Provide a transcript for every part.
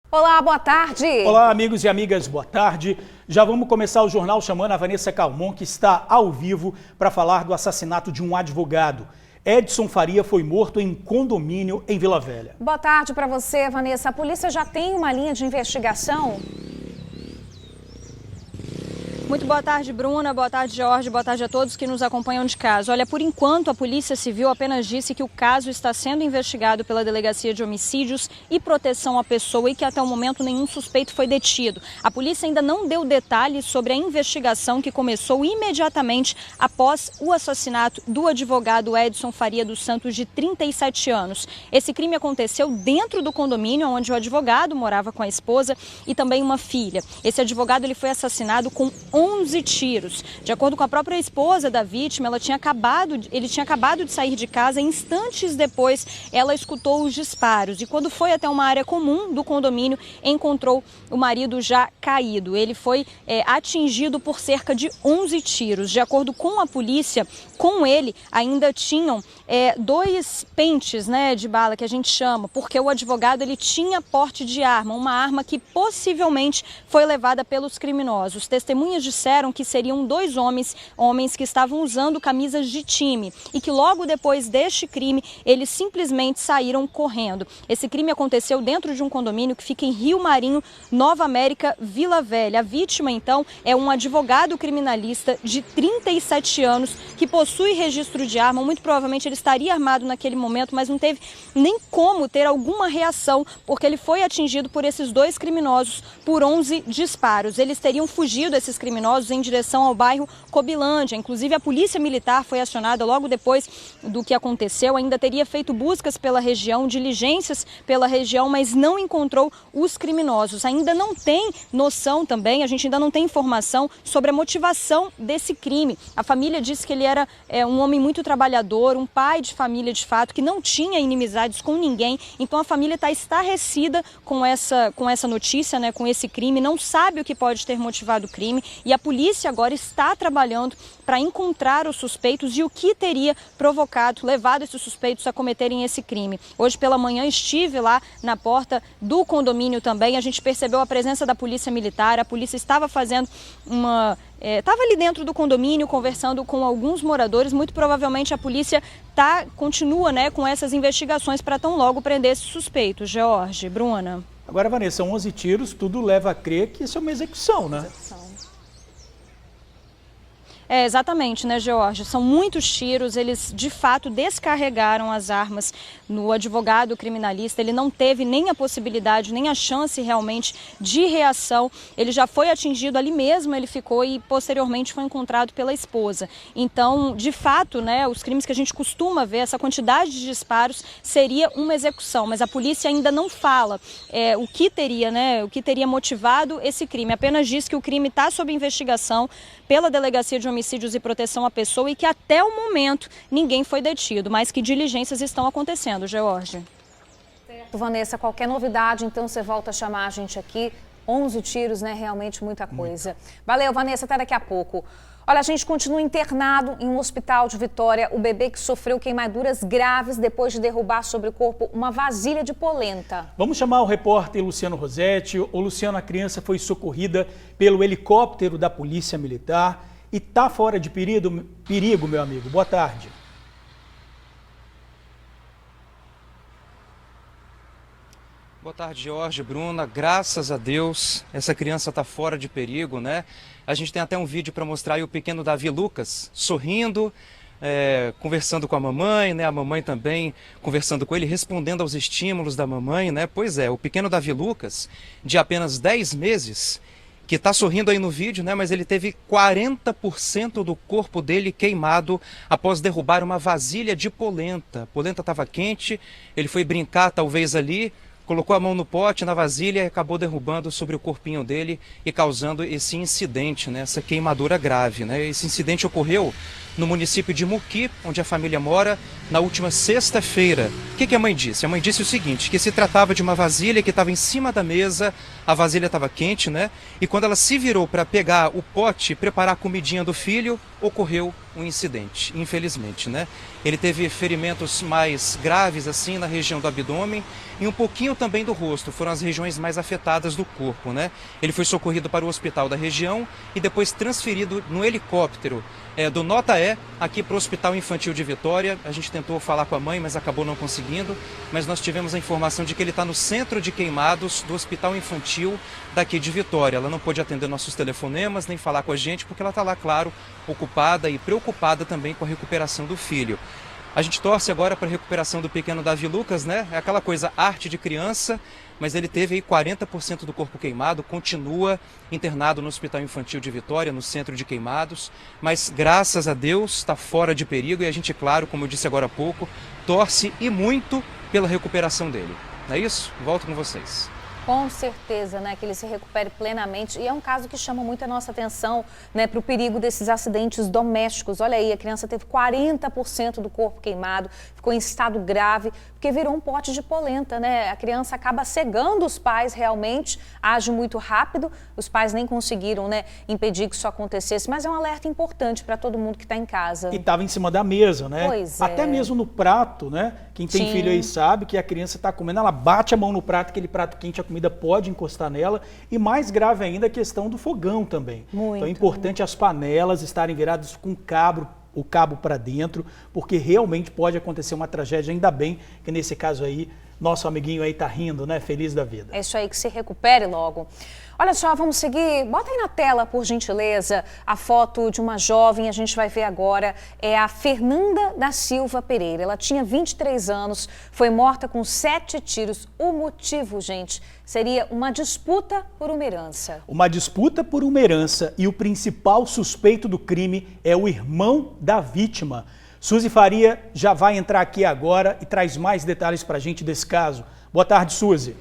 Olá, boa tarde. Olá, amigos e amigas, boa tarde. Já vamos começar o jornal chamando a Vanessa Calmon, que está ao vivo para falar do assassinato de um advogado. Edson Faria foi morto em um condomínio em Vila Velha. Boa tarde para você, Vanessa. A polícia já tem uma linha de investigação? Muito boa tarde, Bruna. Boa tarde, Jorge. Boa tarde a todos que nos acompanham de casa. Olha, por enquanto, a Polícia Civil apenas disse que o caso está sendo investigado pela Delegacia de Homicídios e Proteção à Pessoa e que até o momento nenhum suspeito foi detido. A polícia ainda não deu detalhes sobre a investigação que começou imediatamente após o assassinato do advogado Edson Faria dos Santos, de 37 anos. Esse crime aconteceu dentro do condomínio onde o advogado morava com a esposa e também uma filha. Esse advogado ele foi assassinado com 11 tiros. De acordo com a própria esposa da vítima, ele tinha acabado de sair de casa e instantes depois ela escutou os disparos. E quando foi até uma área comum do condomínio, encontrou o marido já caído. Ele foi atingido por cerca de 11 tiros. De acordo com a polícia, com ele ainda tinham dois pentes, de bala, que a gente chama, porque o advogado ele tinha porte de arma, uma arma que possivelmente foi levada pelos criminosos. Testemunhas disseram que seriam dois homens que estavam usando camisas de time e que logo depois deste crime eles simplesmente saíram correndo. Esse crime aconteceu dentro de um condomínio que fica em Rio Marinho, Nova América, Vila Velha. A vítima, então, é um advogado criminalista de 37 anos que possui registro de arma. Muito provavelmente ele estaria armado naquele momento, mas não teve nem como ter alguma reação, porque ele foi atingido por esses dois criminosos por 11 disparos. Eles teriam fugido, esses criminosos, em direção ao bairro Cobilândia. Inclusive, a polícia militar foi acionada logo depois do que aconteceu. Ainda teria feito buscas pela região, diligências pela região, mas não encontrou os criminosos. Ainda não tem noção também, a gente ainda não tem informação sobre a motivação desse crime. A família disse que ele era um homem muito trabalhador, um pai de família de fato, que não tinha inimizades com ninguém. Então a família está estarrecida com essa notícia, com esse crime, não sabe o que pode ter motivado o crime. E a polícia agora está trabalhando para encontrar os suspeitos e o que teria levado esses suspeitos a cometerem esse crime. Hoje pela manhã estive lá na porta do condomínio também, a gente percebeu a presença da polícia militar, a polícia estava fazendo estava ali dentro do condomínio conversando com alguns moradores. Muito provavelmente a polícia continua com essas investigações para tão logo prender esses suspeitos. Jorge, Bruna. Agora, Vanessa, 11 tiros, tudo leva a crer que isso é uma execução, né? Exatamente, Jorge? São muitos tiros, eles de fato descarregaram as armas no advogado criminalista. Ele não teve nem a possibilidade, nem a chance realmente de reação. Ele já foi atingido ali mesmo, ele ficou e posteriormente foi encontrado pela esposa. Então, de fato, os crimes que a gente costuma ver, essa quantidade de disparos, seria uma execução. Mas a polícia ainda não fala o que teria motivado esse crime. Apenas diz que o crime está sob investigação pela Delegacia de Homicídios e Proteção à Pessoa e que até o momento ninguém foi detido, mas que diligências estão acontecendo, Jorge. Certo, Vanessa, qualquer novidade, então você volta a chamar a gente aqui. 11 tiros, realmente muita coisa. Valeu, Vanessa, até daqui a pouco. Olha, a gente continua internado em um hospital de Vitória. O bebê que sofreu queimaduras graves depois de derrubar sobre o corpo uma vasilha de polenta. Vamos chamar o repórter Luciano Rosetti. O Luciano, a criança foi socorrida pelo helicóptero da Polícia Militar e está fora de perigo, meu amigo. Boa tarde. Boa tarde, Jorge, Bruna. Graças a Deus, essa criança está fora de perigo, A gente tem até um vídeo para mostrar aí o pequeno Davi Lucas sorrindo, conversando com a mamãe, A mamãe também conversando com ele, respondendo aos estímulos da mamãe, Pois é, o pequeno Davi Lucas, de apenas 10 meses, que está sorrindo aí no vídeo, mas ele teve 40% do corpo dele queimado após derrubar uma vasilha de polenta. A polenta estava quente, ele foi brincar talvez ali, colocou a mão no pote, na vasilha, e acabou derrubando sobre o corpinho dele e causando esse incidente, essa queimadura grave. Esse incidente ocorreu no município de Muqui, onde a família mora, na última sexta-feira. O que a mãe disse? A mãe disse o seguinte, que se tratava de uma vasilha que estava em cima da mesa, a vasilha estava quente, e quando ela se virou para pegar o pote e preparar a comidinha do filho, ocorreu um incidente, infelizmente, né? Ele teve ferimentos mais graves, assim, na região do abdômen e um pouquinho também do rosto. Foram as regiões mais afetadas do corpo, né? Ele foi socorrido para o hospital da região e depois transferido no helicóptero do Nota E aqui para o Hospital Infantil de Vitória. A gente tentou falar com a mãe, mas acabou não conseguindo. Mas nós tivemos a informação de que ele está no centro de queimados do Hospital Infantil daqui de Vitória. Ela não pôde atender nossos telefonemas, nem falar com a gente, porque ela está lá, claro, ocupada e preocupada também com a recuperação do filho. A gente torce agora para a recuperação do pequeno Davi Lucas, né? É aquela coisa, arte de criança, mas ele teve aí 40% do corpo queimado, continua internado no Hospital Infantil de Vitória, no centro de queimados, mas graças a Deus está fora de perigo e a gente, claro, como eu disse agora há pouco, torce e muito pela recuperação dele. Não é isso? Volto com vocês. Com certeza, né, que ele se recupere plenamente. E é um caso que chama muito a nossa atenção, né, para o perigo desses acidentes domésticos. Olha aí, a criança teve 40% do corpo queimado, ficou em estado grave, porque virou um pote de polenta, né? A criança acaba cegando os pais realmente, age muito rápido, os pais nem conseguiram, né, impedir que isso acontecesse, mas é um alerta importante para todo mundo que está em casa. E estava em cima da mesa, né? Pois é. Até mesmo no prato, né? Quem tem filho aí sabe que a criança está comendo, ela bate a mão no prato, aquele prato quente, a comida pode encostar nela. E mais grave ainda a questão do fogão também. Muito. Então é importante as panelas estarem viradas com o cabo para dentro, porque realmente pode acontecer uma tragédia. Ainda bem que nesse caso aí, nosso amiguinho aí tá rindo, né? Feliz da vida. É isso aí, que se recupere logo. Olha só, vamos seguir. Bota aí na tela, por gentileza, a foto de uma jovem. A gente vai ver agora. É a Fernanda da Silva Pereira. Ela tinha 23 anos, foi morta com 7 tiros. O motivo, gente, seria uma disputa por uma herança. Uma disputa por uma herança e o principal suspeito do crime é o irmão da vítima. Suzy Faria já vai entrar aqui agora e traz mais detalhes para a gente desse caso. Boa tarde, Suzy.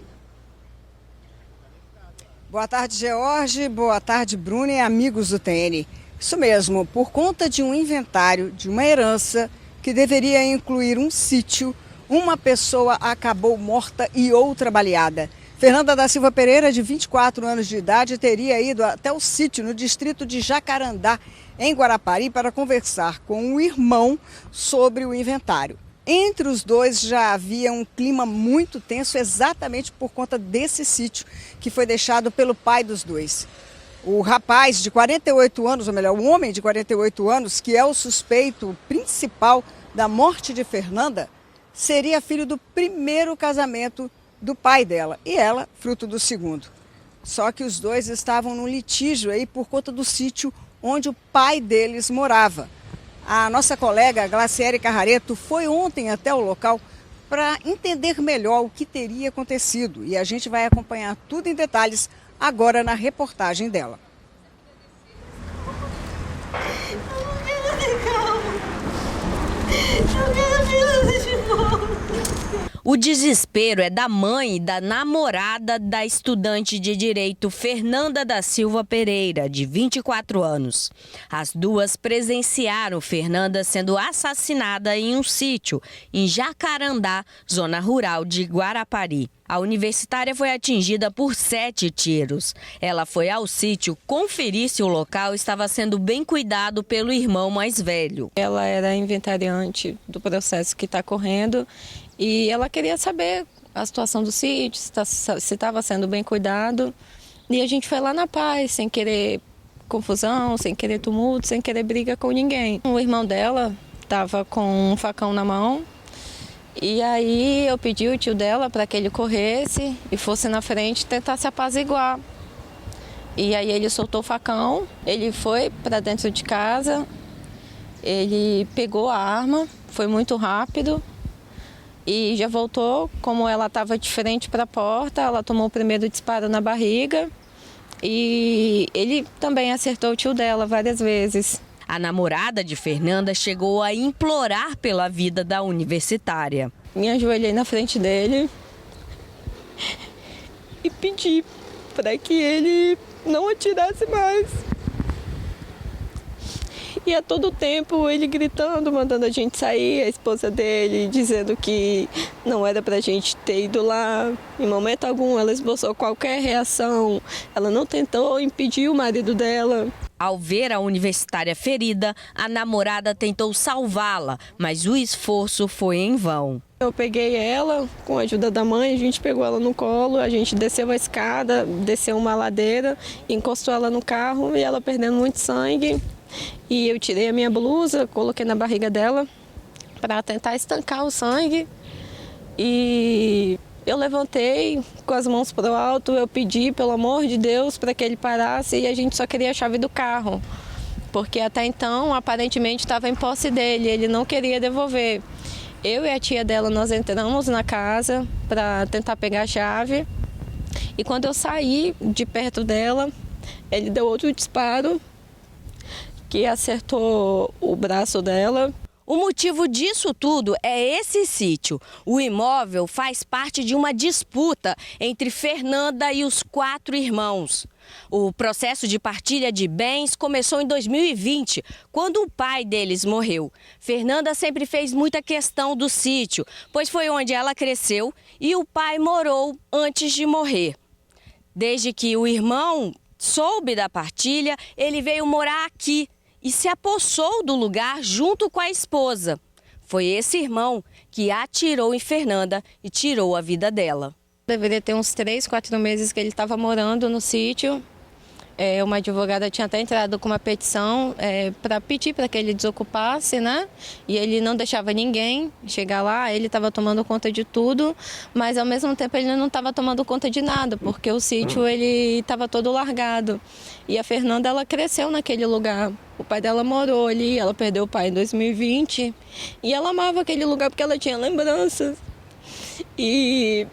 Boa tarde, George. Boa tarde, Bruno e amigos do TN. Isso mesmo, por conta de um inventário de uma herança que deveria incluir um sítio, uma pessoa acabou morta e outra baleada. Fernanda da Silva Pereira, de 24 anos de idade, teria ido até o sítio no distrito de Jacarandá, em Guarapari, para conversar com o irmão sobre o inventário. Entre os dois já havia um clima muito tenso exatamente por conta desse sítio que foi deixado pelo pai dos dois. O rapaz de 48 anos, ou melhor, o homem de 48 anos, que é o suspeito principal da morte de Fernanda, seria filho do primeiro casamento do pai dela e ela, fruto do segundo. Só que os dois estavam num litígio aí por conta do sítio onde o pai deles morava. A nossa colega Glaciere Carrareto foi ontem até o local para entender melhor o que teria acontecido. E a gente vai acompanhar tudo em detalhes agora na reportagem dela. O desespero é da mãe e da namorada da estudante de direito Fernanda da Silva Pereira, de 24 anos. As duas presenciaram Fernanda sendo assassinada em um sítio em Jacarandá, zona rural de Guarapari. A universitária foi atingida por 7 tiros. Ela foi ao sítio conferir se o local estava sendo bem cuidado pelo irmão mais velho. Ela era inventariante do processo que está correndo e ela queria saber a situação do sítio, se estava sendo bem cuidado. E a gente foi lá na paz, sem querer confusão, sem querer tumulto, sem querer briga com ninguém. O irmão dela estava com um facão na mão. E aí eu pedi o tio dela para que ele corresse e fosse na frente tentar se apaziguar. E aí ele soltou o facão, ele foi para dentro de casa, ele pegou a arma, foi muito rápido e já voltou. Como ela estava de frente para a porta, ela tomou o primeiro disparo na barriga e ele também acertou o tio dela várias vezes. A namorada de Fernanda chegou a implorar pela vida da universitária. Me ajoelhei na frente dele e pedi para que ele não atirasse mais. E a todo tempo ele gritando, mandando a gente sair, a esposa dele dizendo que não era pra gente ter ido lá. Em momento algum ela esboçou qualquer reação, ela não tentou impedir o marido dela. Ao ver a universitária ferida, a namorada tentou salvá-la, mas o esforço foi em vão. Eu peguei ela com a ajuda da mãe, a gente pegou ela no colo, a gente desceu a escada, desceu uma ladeira, encostou ela no carro e ela perdendo muito sangue. E eu tirei a minha blusa, coloquei na barriga dela para tentar estancar o sangue. E eu levantei com as mãos para o alto, eu pedi, pelo amor de Deus, para que ele parasse e a gente só queria a chave do carro. Porque até então, aparentemente, estava em posse dele, ele não queria devolver. Eu e a tia dela, nós entramos na casa para tentar pegar a chave. E quando eu saí de perto dela, ele deu outro disparo que acertou o braço dela. O motivo disso tudo é esse sítio. O imóvel faz parte de uma disputa entre Fernanda e os 4 irmãos. O processo de partilha de bens começou em 2020, quando o pai deles morreu. Fernanda sempre fez muita questão do sítio, pois foi onde ela cresceu e o pai morou antes de morrer. Desde que o irmão soube da partilha, ele veio morar aqui e se apossou do lugar junto com a esposa. Foi esse irmão que atirou em Fernanda e tirou a vida dela. Deveria ter uns 3, 4 meses que ele estava morando no sítio. Uma advogada tinha até entrado com uma petição para pedir para que ele desocupasse, né? E ele não deixava ninguém chegar lá, ele estava tomando conta de tudo, mas ao mesmo tempo ele não estava tomando conta de nada, porque o sítio ele estava todo largado. E a Fernanda, ela cresceu naquele lugar. O pai dela morou ali, ela perdeu o pai em 2020 e ela amava aquele lugar porque ela tinha lembranças. E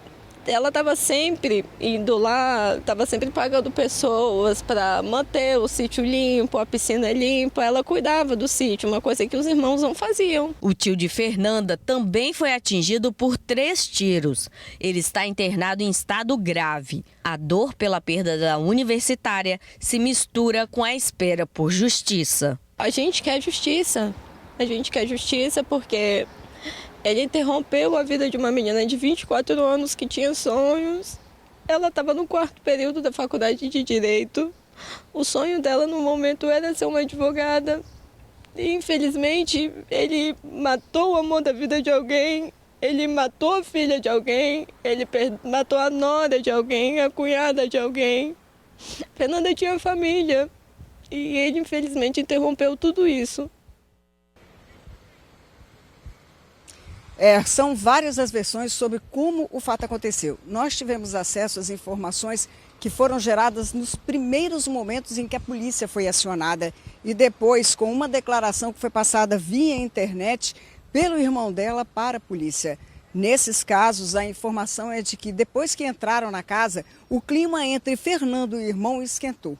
ela estava sempre indo lá, estava sempre pagando pessoas para manter o sítio limpo, a piscina limpa. Ela cuidava do sítio, uma coisa que os irmãos não faziam. O tio de Fernanda também foi atingido por 3 tiros. Ele está internado em estado grave. A dor pela perda da universitária se mistura com a espera por justiça. A gente quer justiça. A gente quer justiça porque ele interrompeu a vida de uma menina de 24 anos que tinha sonhos. Ela estava no 4º período da faculdade de Direito. O sonho dela no momento era ser uma advogada. E, infelizmente, ele matou o amor da vida de alguém. Ele matou a filha de alguém. Ele matou a nora de alguém, a cunhada de alguém. Fernanda tinha família. E ele, infelizmente, interrompeu tudo isso. São várias as versões sobre como o fato aconteceu. Nós tivemos acesso às informações que foram geradas nos primeiros momentos em que a polícia foi acionada e depois com uma declaração que foi passada via internet pelo irmão dela para a polícia. Nesses casos, a informação é de que depois que entraram na casa, o clima entre Fernando e o irmão esquentou.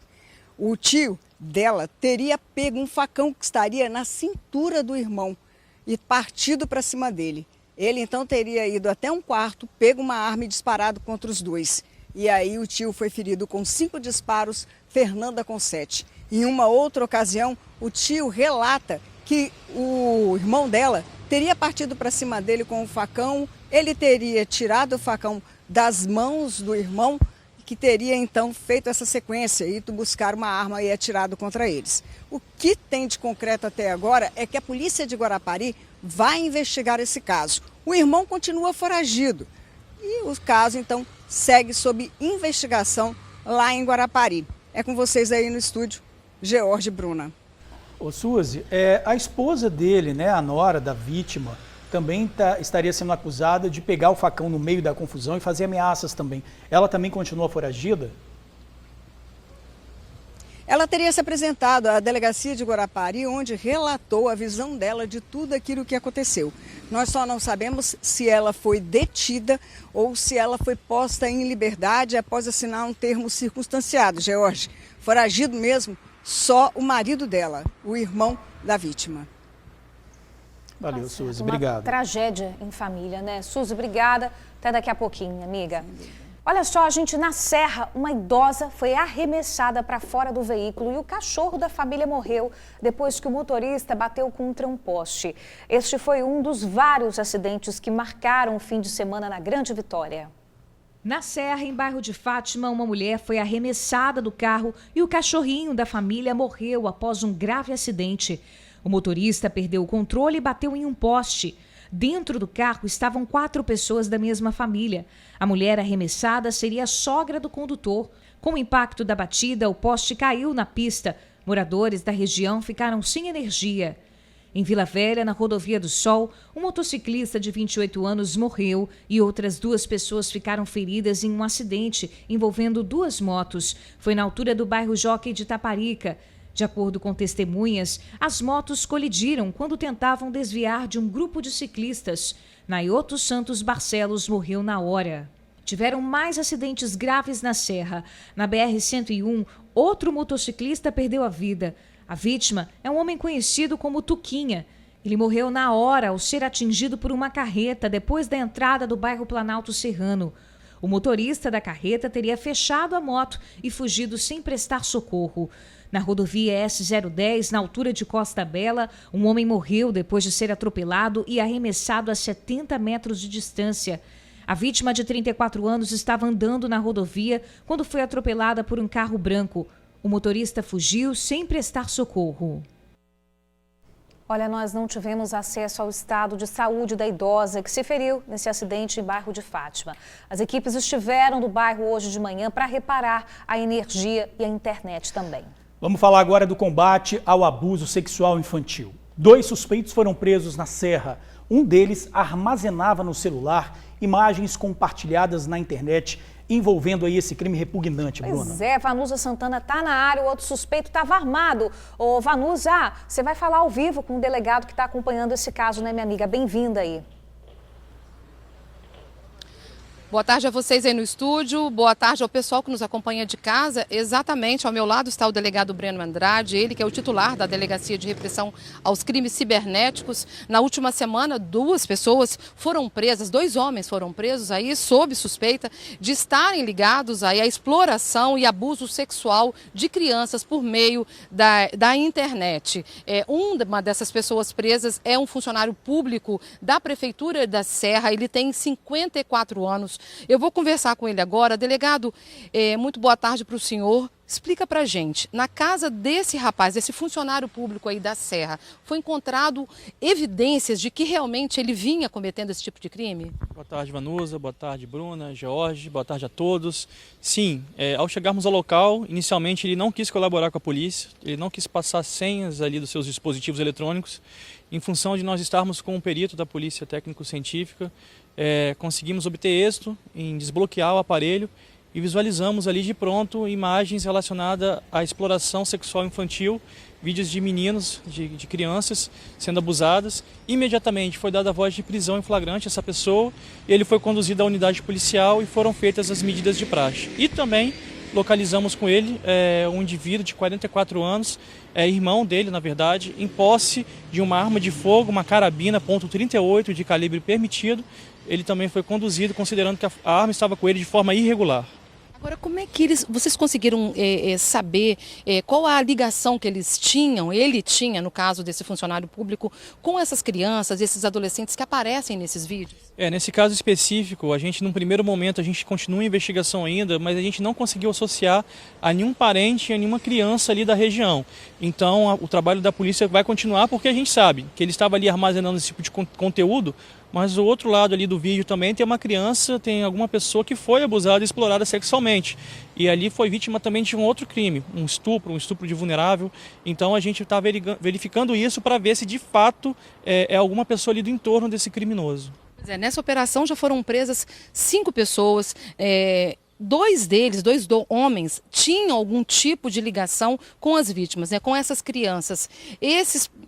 O tio dela teria pego um facão que estaria na cintura do irmão e partido para cima dele. Ele então teria ido até um quarto, pego uma arma e disparado contra os dois. E aí o tio foi ferido com 5 disparos, Fernanda com 7. Em uma outra ocasião, o tio relata que o irmão dela teria partido para cima dele com um facão, ele teria tirado o facão das mãos do irmão, que teria então feito essa sequência, ido buscar uma arma e atirado contra eles. O que tem de concreto até agora é que a polícia de Guarapari vai investigar esse caso. O irmão continua foragido e o caso então segue sob investigação lá em Guarapari. É com vocês aí no estúdio, George e Bruna. Ô Suzy, a esposa dele, né, a nora da vítima, também estaria sendo acusada de pegar o facão no meio da confusão e fazer ameaças também. Ela também continua foragida? Ela teria se apresentado à delegacia de Guarapari, onde relatou a visão dela de tudo aquilo que aconteceu. Nós só não sabemos se ela foi detida ou se ela foi posta em liberdade após assinar um termo circunstanciado. George, foragido mesmo, só o marido dela, o irmão da vítima. Valeu, Suzy. Obrigado. Uma tragédia em família, né? Suzy, obrigada. Até daqui a pouquinho, amiga. Olha só, gente, na Serra, uma idosa foi arremessada para fora do veículo e o cachorro da família morreu depois que o motorista bateu contra um poste. Este foi um dos vários acidentes que marcaram o fim de semana na Grande Vitória. Na Serra, em bairro de Fátima, uma mulher foi arremessada do carro e o cachorrinho da família morreu após um grave acidente. O motorista perdeu o controle e bateu em um poste. Dentro do carro estavam 4 pessoas da mesma família. A mulher arremessada seria a sogra do condutor. Com o impacto da batida, o poste caiu na pista. Moradores da região ficaram sem energia. Em Vila Velha, na Rodovia do Sol, um motociclista de 28 anos morreu e outras 2 pessoas ficaram feridas em um acidente envolvendo 2 motos. Foi na altura do bairro Jockey de Taparica. De acordo com testemunhas, as motos colidiram quando tentavam desviar de um grupo de ciclistas. Naioto Santos Barcelos morreu na hora. Tiveram mais acidentes graves na Serra. Na BR-101, outro motociclista perdeu a vida. A vítima é um homem conhecido como Tuquinha. Ele morreu na hora ao ser atingido por uma carreta depois da entrada do bairro Planalto Serrano. O motorista da carreta teria fechado a moto e fugido sem prestar socorro. Na rodovia S010, na altura de Costa Bela, um homem morreu depois de ser atropelado e arremessado a 70 metros de distância. A vítima de 34 anos estava andando na rodovia quando foi atropelada por um carro branco. O motorista fugiu sem prestar socorro. Olha, nós não tivemos acesso ao estado de saúde da idosa que se feriu nesse acidente em bairro de Fátima. As equipes estiveram no bairro hoje de manhã para reparar a energia e a internet também. Vamos falar agora do combate ao abuso sexual infantil. 2 suspeitos foram presos na Serra. Um deles armazenava no celular imagens compartilhadas na internet envolvendo aí esse crime repugnante, Bruna. Pois é, Vanusa Santana está na área, o outro suspeito estava armado. Ô, Vanusa, você vai falar ao vivo com o delegado que está acompanhando esse caso, né, minha amiga? Bem-vinda aí. Boa tarde a vocês aí no estúdio, boa tarde ao pessoal que nos acompanha de casa. Exatamente ao meu lado está o delegado Breno Andrade, ele que é o titular da Delegacia de Repressão aos Crimes Cibernéticos. Na última semana, 2 pessoas foram presas, 2 homens foram presos aí sob suspeita de estarem ligados aí à exploração e abuso sexual de crianças por meio da internet. Uma dessas pessoas presas é um funcionário público da Prefeitura da Serra, ele tem 54 anos. Eu vou conversar com ele agora. Delegado, muito boa tarde para o senhor. Explica para a gente, na casa desse rapaz, desse funcionário público aí da Serra, foi encontrado evidências de que realmente ele vinha cometendo esse tipo de crime? Boa tarde, Vanusa, boa tarde, Bruna, George, boa tarde a todos. Sim, ao chegarmos ao local, inicialmente ele não quis colaborar com a polícia, ele não quis passar senhas ali dos seus dispositivos eletrônicos. Em função de nós estarmos com um perito da Polícia Técnico-Científica, conseguimos obter êxito em desbloquear o aparelho e visualizamos ali de pronto imagens relacionadas à exploração sexual infantil, vídeos de meninos, de crianças sendo abusadas. Imediatamente foi dada a voz de prisão em flagrante a essa pessoa, ele foi conduzido à unidade policial e foram feitas as medidas de praxe. E também localizamos com ele um indivíduo de 44 anos, irmão dele, na verdade, em posse de uma arma de fogo, uma carabina .38 de calibre permitido. Ele também foi conduzido considerando que a arma estava com ele de forma irregular. Agora, como é que vocês conseguiram saber qual a ligação que ele tinha, no caso desse funcionário público, com essas crianças, esses adolescentes que aparecem nesses vídeos? Nesse caso específico, a gente, num primeiro momento, a gente continua a investigação ainda, mas a gente não conseguiu associar a nenhum parente, a nenhuma criança ali da região. Então, o trabalho da polícia vai continuar porque a gente sabe que ele estava ali armazenando esse tipo de conteúdo, mas o outro lado ali do vídeo também tem uma criança, tem alguma pessoa que foi abusada e explorada sexualmente. E ali foi vítima também de um outro crime, um estupro de vulnerável. Então a gente está verificando isso para ver se de fato é alguma pessoa ali do entorno desse criminoso. Nessa operação já foram presas 5 pessoas. 2 homens, tinham algum tipo de ligação com as vítimas, com essas crianças.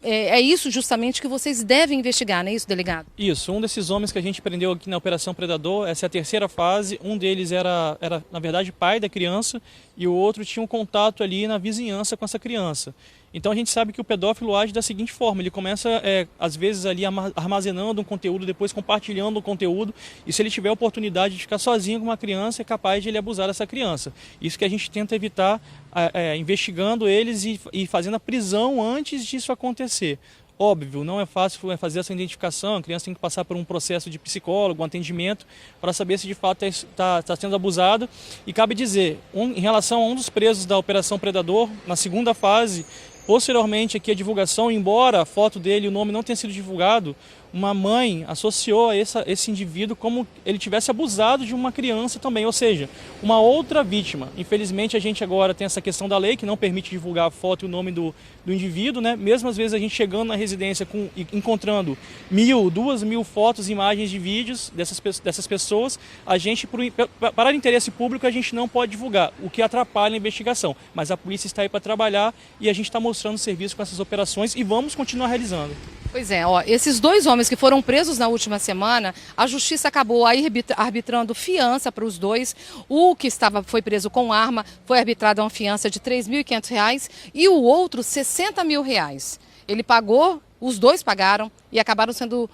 É isso justamente que vocês devem investigar, não é isso, delegado? Isso, um desses homens que a gente prendeu aqui na Operação Predador, essa é a 3ª fase, um deles era na verdade pai da criança e o outro tinha um contato ali na vizinhança com essa criança. Então a gente sabe que o pedófilo age da seguinte forma, ele começa às vezes ali armazenando um conteúdo, depois compartilhando o conteúdo, e se ele tiver a oportunidade de ficar sozinho com uma criança, é capaz de ele abusar dessa criança. Isso que a gente tenta evitar investigando eles e fazendo a prisão antes disso acontecer. Óbvio, não é fácil fazer essa identificação, a criança tem que passar por um processo de psicólogo, um atendimento, para saber se de fato está sendo abusado. E cabe dizer, em relação a um dos presos da Operação Predador, na segunda fase, posteriormente aqui a divulgação, embora a foto dele e o nome não tenha sido divulgado, uma mãe associou a esse indivíduo como ele tivesse abusado de uma criança também, ou seja, uma outra vítima. Infelizmente a gente agora tem essa questão da lei que não permite divulgar a foto e o nome do indivíduo, né? Mesmo às vezes a gente chegando na residência encontrando 1.000, 2.000 fotos, imagens de vídeos dessas pessoas, a gente, para interesse público, a gente não pode divulgar, o que atrapalha a investigação. Mas a polícia está aí para trabalhar e a gente está mostrando serviço com essas operações e vamos continuar realizando. Pois é, esses 2 homens que foram presos na última semana, a justiça acabou aí arbitrando fiança para os 2. O que foi preso com arma foi arbitrado uma fiança de R$ 3.500 e o outro R$ 60 mil. Ele pagou, os 2 pagaram e acabaram sendo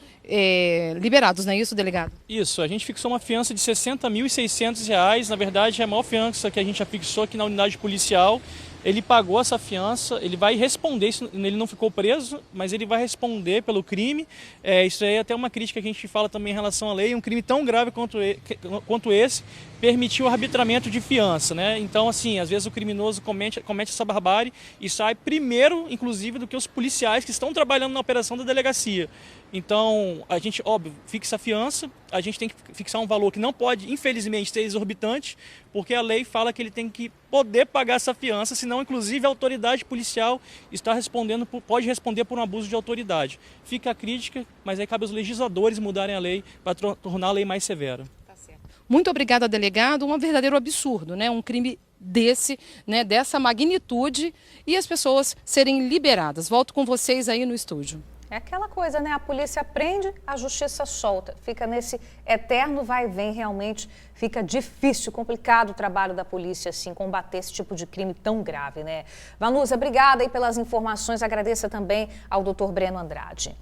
liberados, não é isso, delegado? Isso, a gente fixou uma fiança de R$ 60.600, na verdade é a maior fiança que a gente já fixou aqui na unidade policial. Ele pagou essa fiança, ele vai responder, ele não ficou preso, mas ele vai responder pelo crime. Isso aí é até uma crítica que a gente fala também em relação à lei, um crime tão grave quanto esse permitiu o arbitramento de fiança, né? Então, assim, às vezes o criminoso comete essa barbárie e sai primeiro, inclusive, do que os policiais que estão trabalhando na operação da delegacia. Então, a gente, óbvio, fixa a fiança, a gente tem que fixar um valor que não pode, infelizmente, ser exorbitante, porque a lei fala que ele tem que poder pagar essa fiança, senão, inclusive, a autoridade policial pode responder por um abuso de autoridade. Fica a crítica, mas aí cabe aos legisladores mudarem a lei para tornar a lei mais severa. Muito obrigada, delegado. Um verdadeiro absurdo, né? Um crime dessa magnitude e as pessoas serem liberadas. Volto com vocês aí no estúdio. É aquela coisa, né? A polícia prende, a justiça solta. Fica nesse eterno vai e vem, realmente fica difícil, complicado o trabalho da polícia, assim, combater esse tipo de crime tão grave, né? Vanusa, obrigada aí pelas informações, agradeço também ao Dr. Breno Andrade.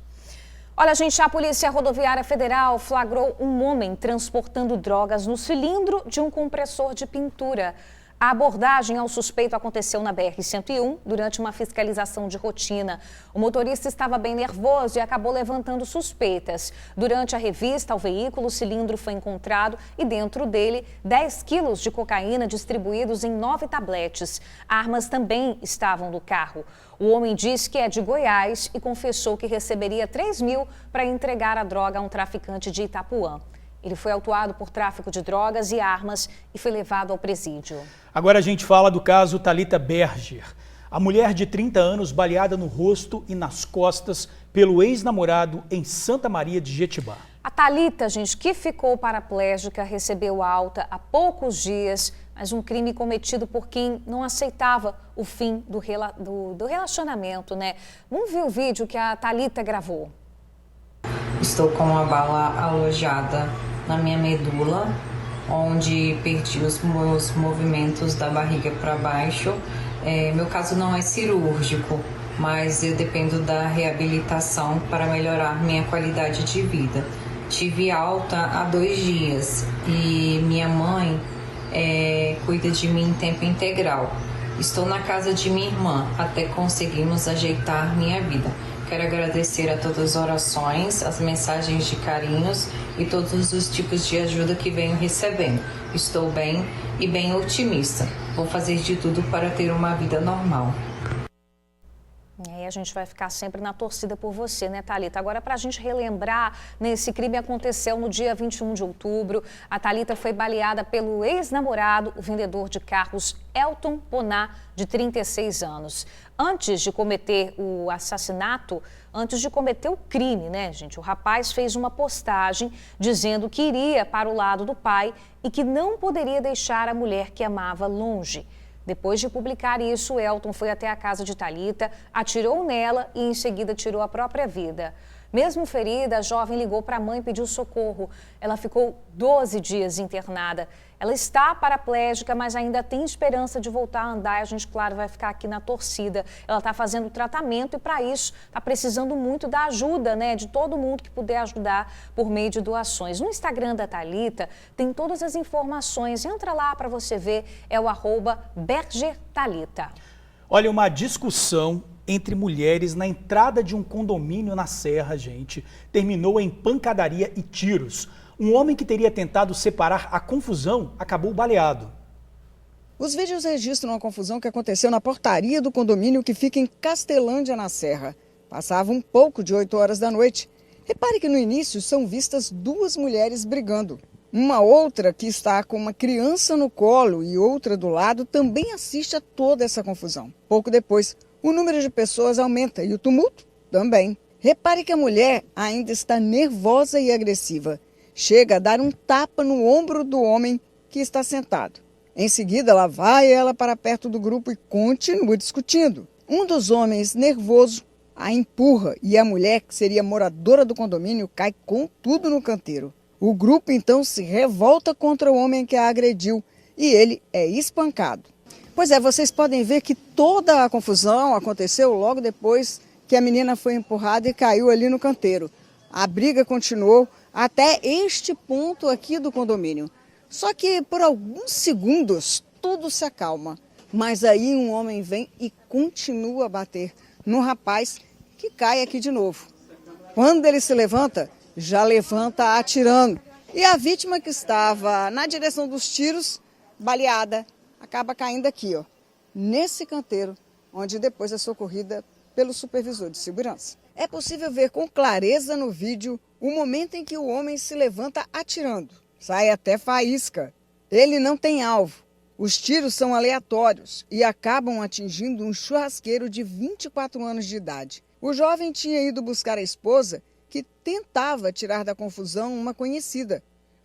Olha, gente, a Polícia Rodoviária Federal flagrou um homem transportando drogas no cilindro de um compressor de pintura. A abordagem ao suspeito aconteceu na BR-101 durante uma fiscalização de rotina. O motorista estava bem nervoso e acabou levantando suspeitas. Durante a revista ao veículo, o cilindro foi encontrado e dentro dele 10 quilos de cocaína distribuídos em 9 tabletes. Armas também estavam no carro. O homem disse que é de Goiás e confessou que receberia 3 mil para entregar a droga a um traficante de Itapuã. Ele foi autuado por tráfico de drogas e armas e foi levado ao presídio. Agora a gente fala do caso Thalita Berger. A mulher de 30 anos baleada no rosto e nas costas pelo ex-namorado em Santa Maria de Jetibá. A Thalita, gente, que ficou paraplégica, recebeu alta há poucos dias, mas um crime cometido por quem não aceitava o fim do relacionamento, né? Vamos ver o vídeo que a Thalita gravou. Estou com uma bala alojada na minha medula, onde perdi os meus movimentos da barriga para baixo. Meu caso não é cirúrgico, mas eu dependo da reabilitação para melhorar minha qualidade de vida. Tive alta há 2 dias e minha mãe cuida de mim em tempo integral. Estou na casa de minha irmã até conseguirmos ajeitar minha vida. Quero agradecer a todas as orações, as mensagens de carinhos e todos os tipos de ajuda que venho recebendo. Estou bem e bem otimista. Vou fazer de tudo para ter uma vida normal. E a gente vai ficar sempre na torcida por você, né, Thalita? Agora, para a gente relembrar, esse crime aconteceu no dia 21 de outubro. A Thalita foi baleada pelo ex-namorado, o vendedor de carros Elton Poná, de 36 anos. Antes de cometer o assassinato, antes de cometer o crime, né, gente? O rapaz fez uma postagem dizendo que iria para o lado do pai e que não poderia deixar a mulher que amava longe. Depois de publicar isso, Elton foi até a casa de Thalita, atirou nela e em seguida tirou a própria vida. Mesmo ferida, a jovem ligou para a mãe e pediu socorro. Ela ficou 12 dias internada. Ela está paraplégica, mas ainda tem esperança de voltar a andar. A gente, claro, vai ficar aqui na torcida. Ela está fazendo tratamento e, para isso, está precisando muito da ajuda, né, de todo mundo que puder ajudar por meio de doações. No Instagram da Thalita tem todas as informações. Entra lá para você ver, é o @BergerThalita. Olha, uma discussão entre mulheres na entrada de um condomínio na Serra, gente, terminou em pancadaria e tiros. Um homem que teria tentado separar a confusão acabou baleado. Os vídeos registram a confusão que aconteceu na portaria do condomínio que fica em Castelândia, na Serra. Passava um pouco de 8 horas da noite. Repare que no início são vistas 2 mulheres brigando. Uma outra que está com uma criança no colo e outra do lado também assiste a toda essa confusão. Pouco depois, o número de pessoas aumenta e o tumulto também. Repare que a mulher ainda está nervosa e agressiva. Chega a dar um tapa no ombro do homem que está sentado. Em seguida, lá vai ela para perto do grupo e continua discutindo. Um dos homens, nervoso, a empurra e a mulher, que seria moradora do condomínio, cai com tudo no canteiro. O grupo então se revolta contra o homem que a agrediu e ele é espancado. Pois é, vocês podem ver que toda a confusão aconteceu logo depois que a menina foi empurrada e caiu ali no canteiro. A briga continuou até este ponto aqui do condomínio. Só que por alguns segundos tudo se acalma. Mas aí um homem vem e continua a bater no rapaz que cai aqui de novo. Quando ele se levanta, já levanta atirando. E a vítima que estava na direção dos tiros, baleada, acaba caindo aqui, ó, nesse canteiro, onde depois é socorrida pelo supervisor de segurança. É possível ver com clareza no vídeo o momento em que o homem se levanta atirando. Sai até faísca. Ele não tem alvo. Os tiros são aleatórios e acabam atingindo um churrasqueiro de 24 anos de idade. O jovem tinha ido buscar a esposa, que tentava tirar da confusão uma conhecida.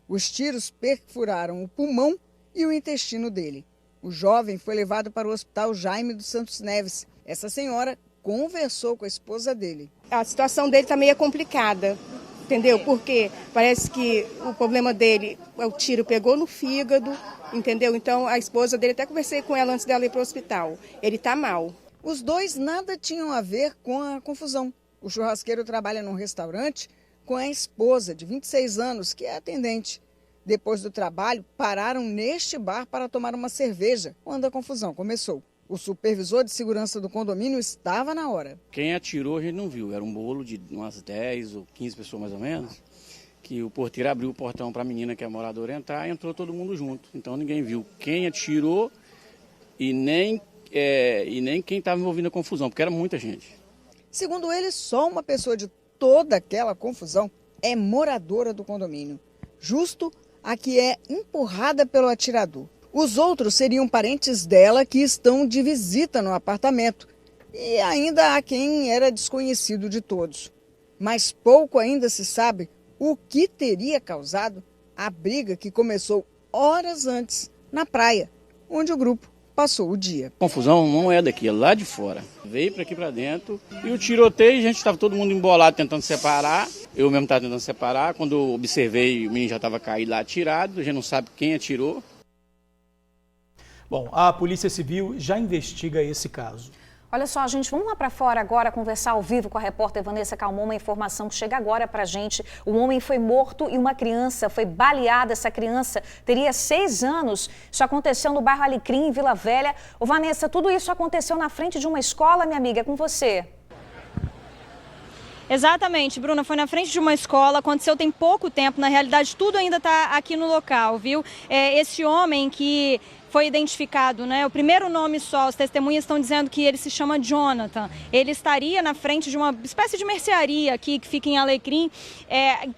Os tiros perfuraram o pulmão e o intestino dele. O jovem foi levado para o Hospital Jaime dos Santos Neves. Essa senhora conversou com a esposa dele. A situação dele está meio complicada, entendeu? Porque parece que o problema dele, o tiro pegou no fígado, entendeu? Então a esposa dele, até conversei com ela antes dela ir para o hospital. Ele está mal. Os dois nada tinham a ver com a confusão. O churrasqueiro trabalha num restaurante com a esposa, de 26 anos, que é atendente. Depois do trabalho, pararam neste bar para tomar uma cerveja, quando a confusão começou. O supervisor de segurança do condomínio estava na hora. Quem atirou a gente não viu, era um bolo de umas 10 ou 15 pessoas mais ou menos, que o porteiro abriu o portão para a menina que é moradora entrar e entrou todo mundo junto. Então ninguém viu quem atirou e nem quem estava envolvido na confusão, porque era muita gente. Segundo ele, só uma pessoa de toda aquela confusão é moradora do condomínio, justo a que é empurrada pelo atirador. Os outros seriam parentes dela que estão de visita no apartamento e ainda há quem era desconhecido de todos. Mas pouco ainda se sabe o que teria causado a briga que começou horas antes na praia, onde o grupo passou o dia. A confusão não é daqui, é lá de fora. Veio para aqui para dentro e o tiroteio, a gente estava todo mundo embolado tentando separar. Eu mesmo estava tentando separar. Quando eu observei, o menino já estava caído lá atirado, a gente não sabe quem atirou. Bom, a Polícia Civil já investiga esse caso. Olha só, gente, vamos lá para fora agora conversar ao vivo com a repórter Vanessa Calmon, uma informação que chega agora para a gente. Um homem foi morto e uma criança foi baleada. Essa criança teria 6 anos. Isso aconteceu no bairro Alecrim, em Vila Velha. Ô, Vanessa, tudo isso aconteceu na frente de uma escola, minha amiga, é com você. Exatamente, Bruna, foi na frente de uma escola, aconteceu tem pouco tempo, na realidade tudo ainda está aqui no local, viu? Esse homem que foi identificado, né? O primeiro nome só, os testemunhas estão dizendo que ele se chama Jonathan. Ele estaria na frente de uma espécie de mercearia aqui, que fica em Alecrim,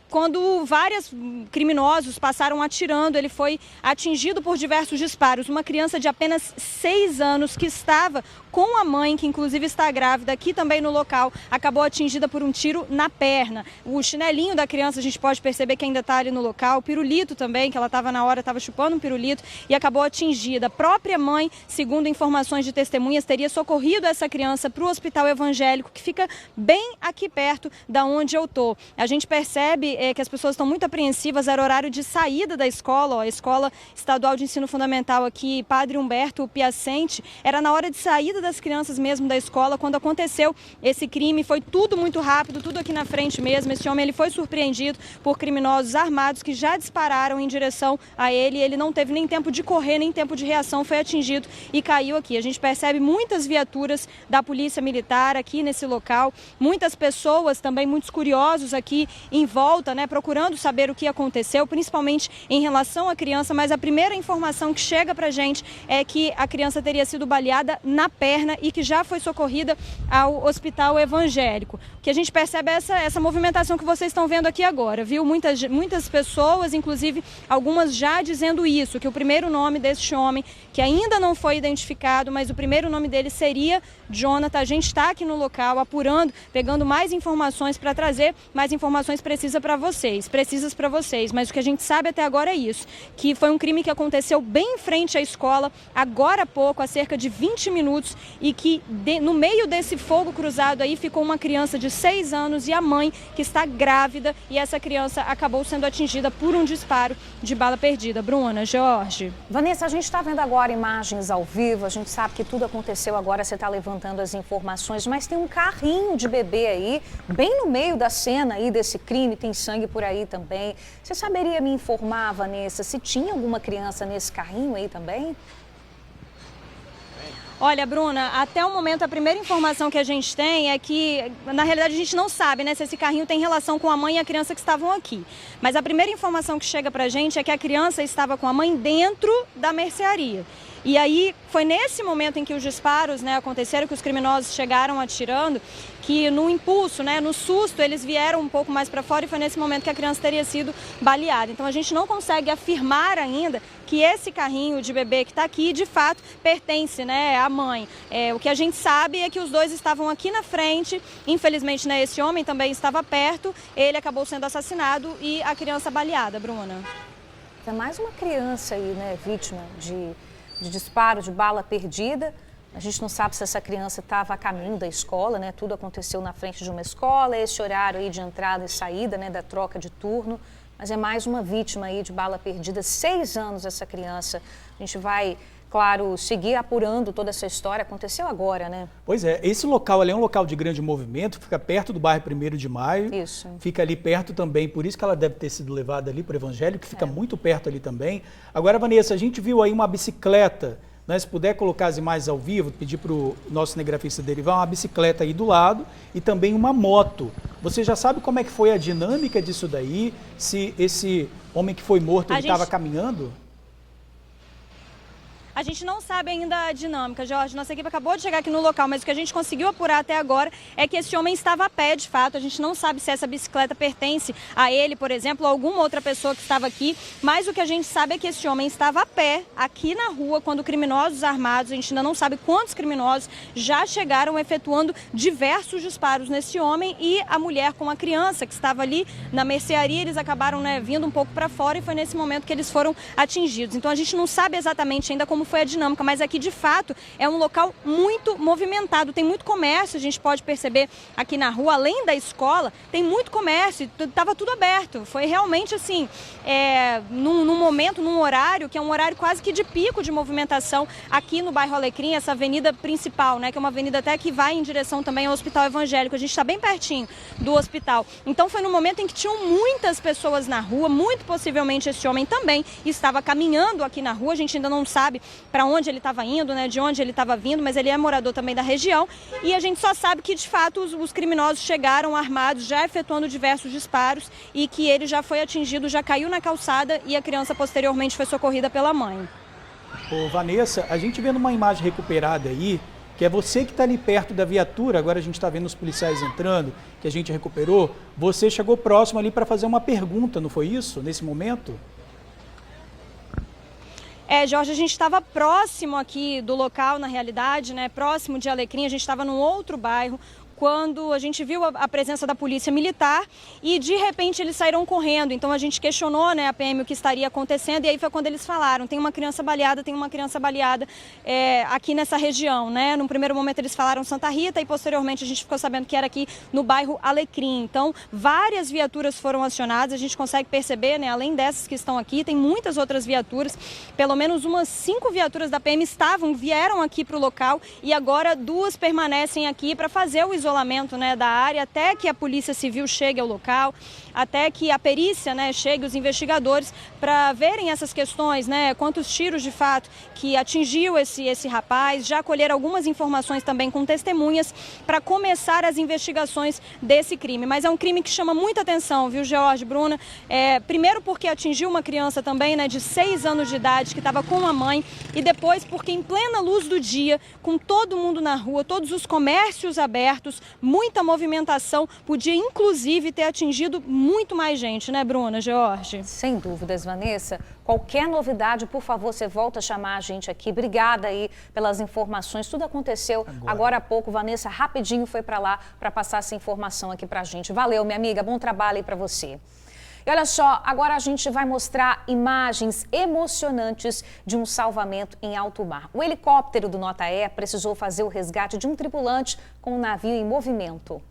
quando vários criminosos passaram atirando, ele foi atingido por diversos disparos. Uma criança de apenas 6 anos que estava com a mãe, que inclusive está grávida, aqui também no local, acabou atingida por um tiro na perna. O chinelinho da criança a gente pode perceber que ainda está ali no local, o pirulito também, que ela estava na hora, estava chupando um pirulito e acabou atingida. A própria mãe, segundo informações de testemunhas, teria socorrido essa criança para o hospital evangélico, que fica bem aqui perto da onde eu estou. A gente percebe que as pessoas estão muito apreensivas, era horário de saída da escola, a Escola Estadual de Ensino Fundamental aqui, Padre Humberto Piacente, era na hora de saída das crianças mesmo da escola, quando aconteceu esse crime, foi tudo muito rápido, tudo aqui na frente mesmo. Esse homem ele foi surpreendido por criminosos armados que já dispararam em direção a ele, ele não teve nem tempo de correr, nem tempo de reação foi atingido e caiu aqui. A gente percebe muitas viaturas da Polícia Militar aqui nesse local, muitas pessoas também, muitos curiosos aqui em volta, né, procurando saber o que aconteceu, principalmente em relação à criança, mas a primeira informação que chega pra gente é que a criança teria sido baleada na perna e que já foi socorrida ao Hospital Evangélico. O que a gente percebe é essa movimentação que vocês estão vendo aqui agora, viu? Muitas pessoas, inclusive algumas já dizendo isso, que o primeiro nome deste homem, que ainda não foi identificado, mas o primeiro nome dele seria Jonathan. A gente está aqui no local apurando, pegando mais informações para trazer mais informações precisas para vocês, mas o que a gente sabe até agora é isso, que foi um crime que aconteceu bem em frente à escola, agora há pouco, há cerca de 20 minutos, e que no meio desse fogo cruzado aí ficou uma criança de 6 anos e a mãe, que está grávida, e essa criança acabou sendo atingida por um disparo de bala perdida. Bruna, Jorge. Vanessa, a gente está vendo agora imagens ao vivo, a gente sabe que tudo aconteceu agora, você está levantando as informações, mas tem um carrinho de bebê aí, bem no meio da cena aí desse crime, tem sangue por aí também. Você saberia me informar, Vanessa, se tinha alguma criança nesse carrinho aí também? Olha, Bruna, até o momento a primeira informação que a gente tem é que, na realidade, a gente não sabe, né, se esse carrinho tem relação com a mãe e a criança que estavam aqui. Mas a primeira informação que chega pra gente é que a criança estava com a mãe dentro da mercearia. E aí foi nesse momento em que os disparos, né, aconteceram, que os criminosos chegaram atirando, que no impulso, né, no susto, eles vieram um pouco mais para fora e foi nesse momento que a criança teria sido baleada. Então a gente não consegue afirmar ainda que esse carrinho de bebê que está aqui, de fato, pertence, né, à mãe. O que a gente sabe é que os dois estavam aqui na frente, infelizmente, né, esse homem também estava perto, ele acabou sendo assassinado e a criança baleada, Bruna. É mais uma criança aí, né, vítima de disparo, de bala perdida. A gente não sabe se essa criança estava a caminho da escola, né? Tudo aconteceu na frente de uma escola, esse horário aí de entrada e saída, né, da troca de turno. Mas é mais uma vítima aí de bala perdida, 6 anos essa criança. A gente vai, claro, seguir apurando toda essa história. Aconteceu agora, né? Pois é, esse local ali é um local de grande movimento, fica perto do bairro 1º de Maio. Isso. Fica ali perto também, por isso que ela deve ter sido levada ali para o Evangélico, que fica muito perto ali também. Agora, Vanessa, a gente viu aí uma bicicleta, né? Se puder colocar as imagens ao vivo, pedir para o nosso cinegrafista derivar uma bicicleta aí do lado e também uma moto. Você já sabe como é que foi a dinâmica disso daí? Se esse homem que foi morto estava caminhando? A gente não sabe ainda a dinâmica, Jorge. Nossa equipe acabou de chegar aqui no local, mas o que a gente conseguiu apurar até agora é que esse homem estava a pé, de fato. A gente não sabe se essa bicicleta pertence a ele, por exemplo, ou alguma outra pessoa que estava aqui. Mas o que a gente sabe é que esse homem estava a pé, aqui na rua, quando criminosos armados, a gente ainda não sabe quantos criminosos já chegaram efetuando diversos disparos nesse homem, e a mulher com a criança que estava ali na mercearia, eles acabaram, né, vindo um pouco para fora, e foi nesse momento que eles foram atingidos. Então a gente não sabe exatamente ainda como foi a dinâmica, mas aqui de fato é um local muito movimentado, tem muito comércio, a gente pode perceber aqui na rua, além da escola, tem muito comércio, estava tudo aberto, foi realmente assim, num momento, num horário, que é um horário quase que de pico de movimentação aqui no bairro Alecrim, essa avenida principal, né, que é uma avenida até que vai em direção também ao Hospital Evangélico, a gente está bem pertinho do hospital, então foi no momento em que tinham muitas pessoas na rua, muito possivelmente esse homem também estava caminhando aqui na rua, a gente ainda não sabe para onde ele estava indo, né, de onde ele estava vindo, mas ele é morador também da região, e a gente só sabe que de fato os criminosos chegaram armados, já efetuando diversos disparos, e que ele já foi atingido, já caiu na calçada, e a criança posteriormente foi socorrida pela mãe. Ô, Vanessa, a gente vendo uma imagem recuperada aí, que é você que está ali perto da viatura, agora a gente está vendo os policiais entrando, que a gente recuperou, você chegou próximo ali para fazer uma pergunta, não foi isso, nesse momento? Jorge, a gente estava próximo aqui do local, na realidade, né, próximo de Alecrim, a gente estava num outro bairro, quando a gente viu a presença da polícia militar e de repente eles saíram correndo. Então a gente questionou, né, a PM o que estaria acontecendo, e aí foi quando eles falaram, tem uma criança baleada aqui nessa região, né? No primeiro momento eles falaram Santa Rita e posteriormente a gente ficou sabendo que era aqui no bairro Alecrim. Então várias viaturas foram acionadas, a gente consegue perceber, né, além dessas que estão aqui, tem muitas outras viaturas, pelo menos umas 5 viaturas da PM vieram aqui para o local, e agora 2 permanecem aqui para fazer o isolamento, né, da área até que a Polícia Civil chegue ao local. até que a perícia, né, chegue, os investigadores, para verem essas questões, né, quantos tiros de fato que atingiu esse rapaz, já colher algumas informações também com testemunhas para começar as investigações desse crime. Mas é um crime que chama muita atenção, viu, George, Bruna? Primeiro porque atingiu uma criança também, né, de 6 anos de idade, que estava com a mãe, e depois porque em plena luz do dia, com todo mundo na rua, todos os comércios abertos, muita movimentação, podia inclusive ter atingido muito mais gente, né, Bruna, George? Sem dúvidas, Vanessa. Qualquer novidade, por favor, você volta a chamar a gente aqui. Obrigada aí pelas informações. Tudo aconteceu agora há pouco. Vanessa rapidinho foi para lá para passar essa informação aqui para a gente. Valeu, minha amiga. Bom trabalho aí para você. E olha só, agora a gente vai mostrar imagens emocionantes de um salvamento em alto mar. O helicóptero do Nota E precisou fazer o resgate de um tripulante com um navio em movimento.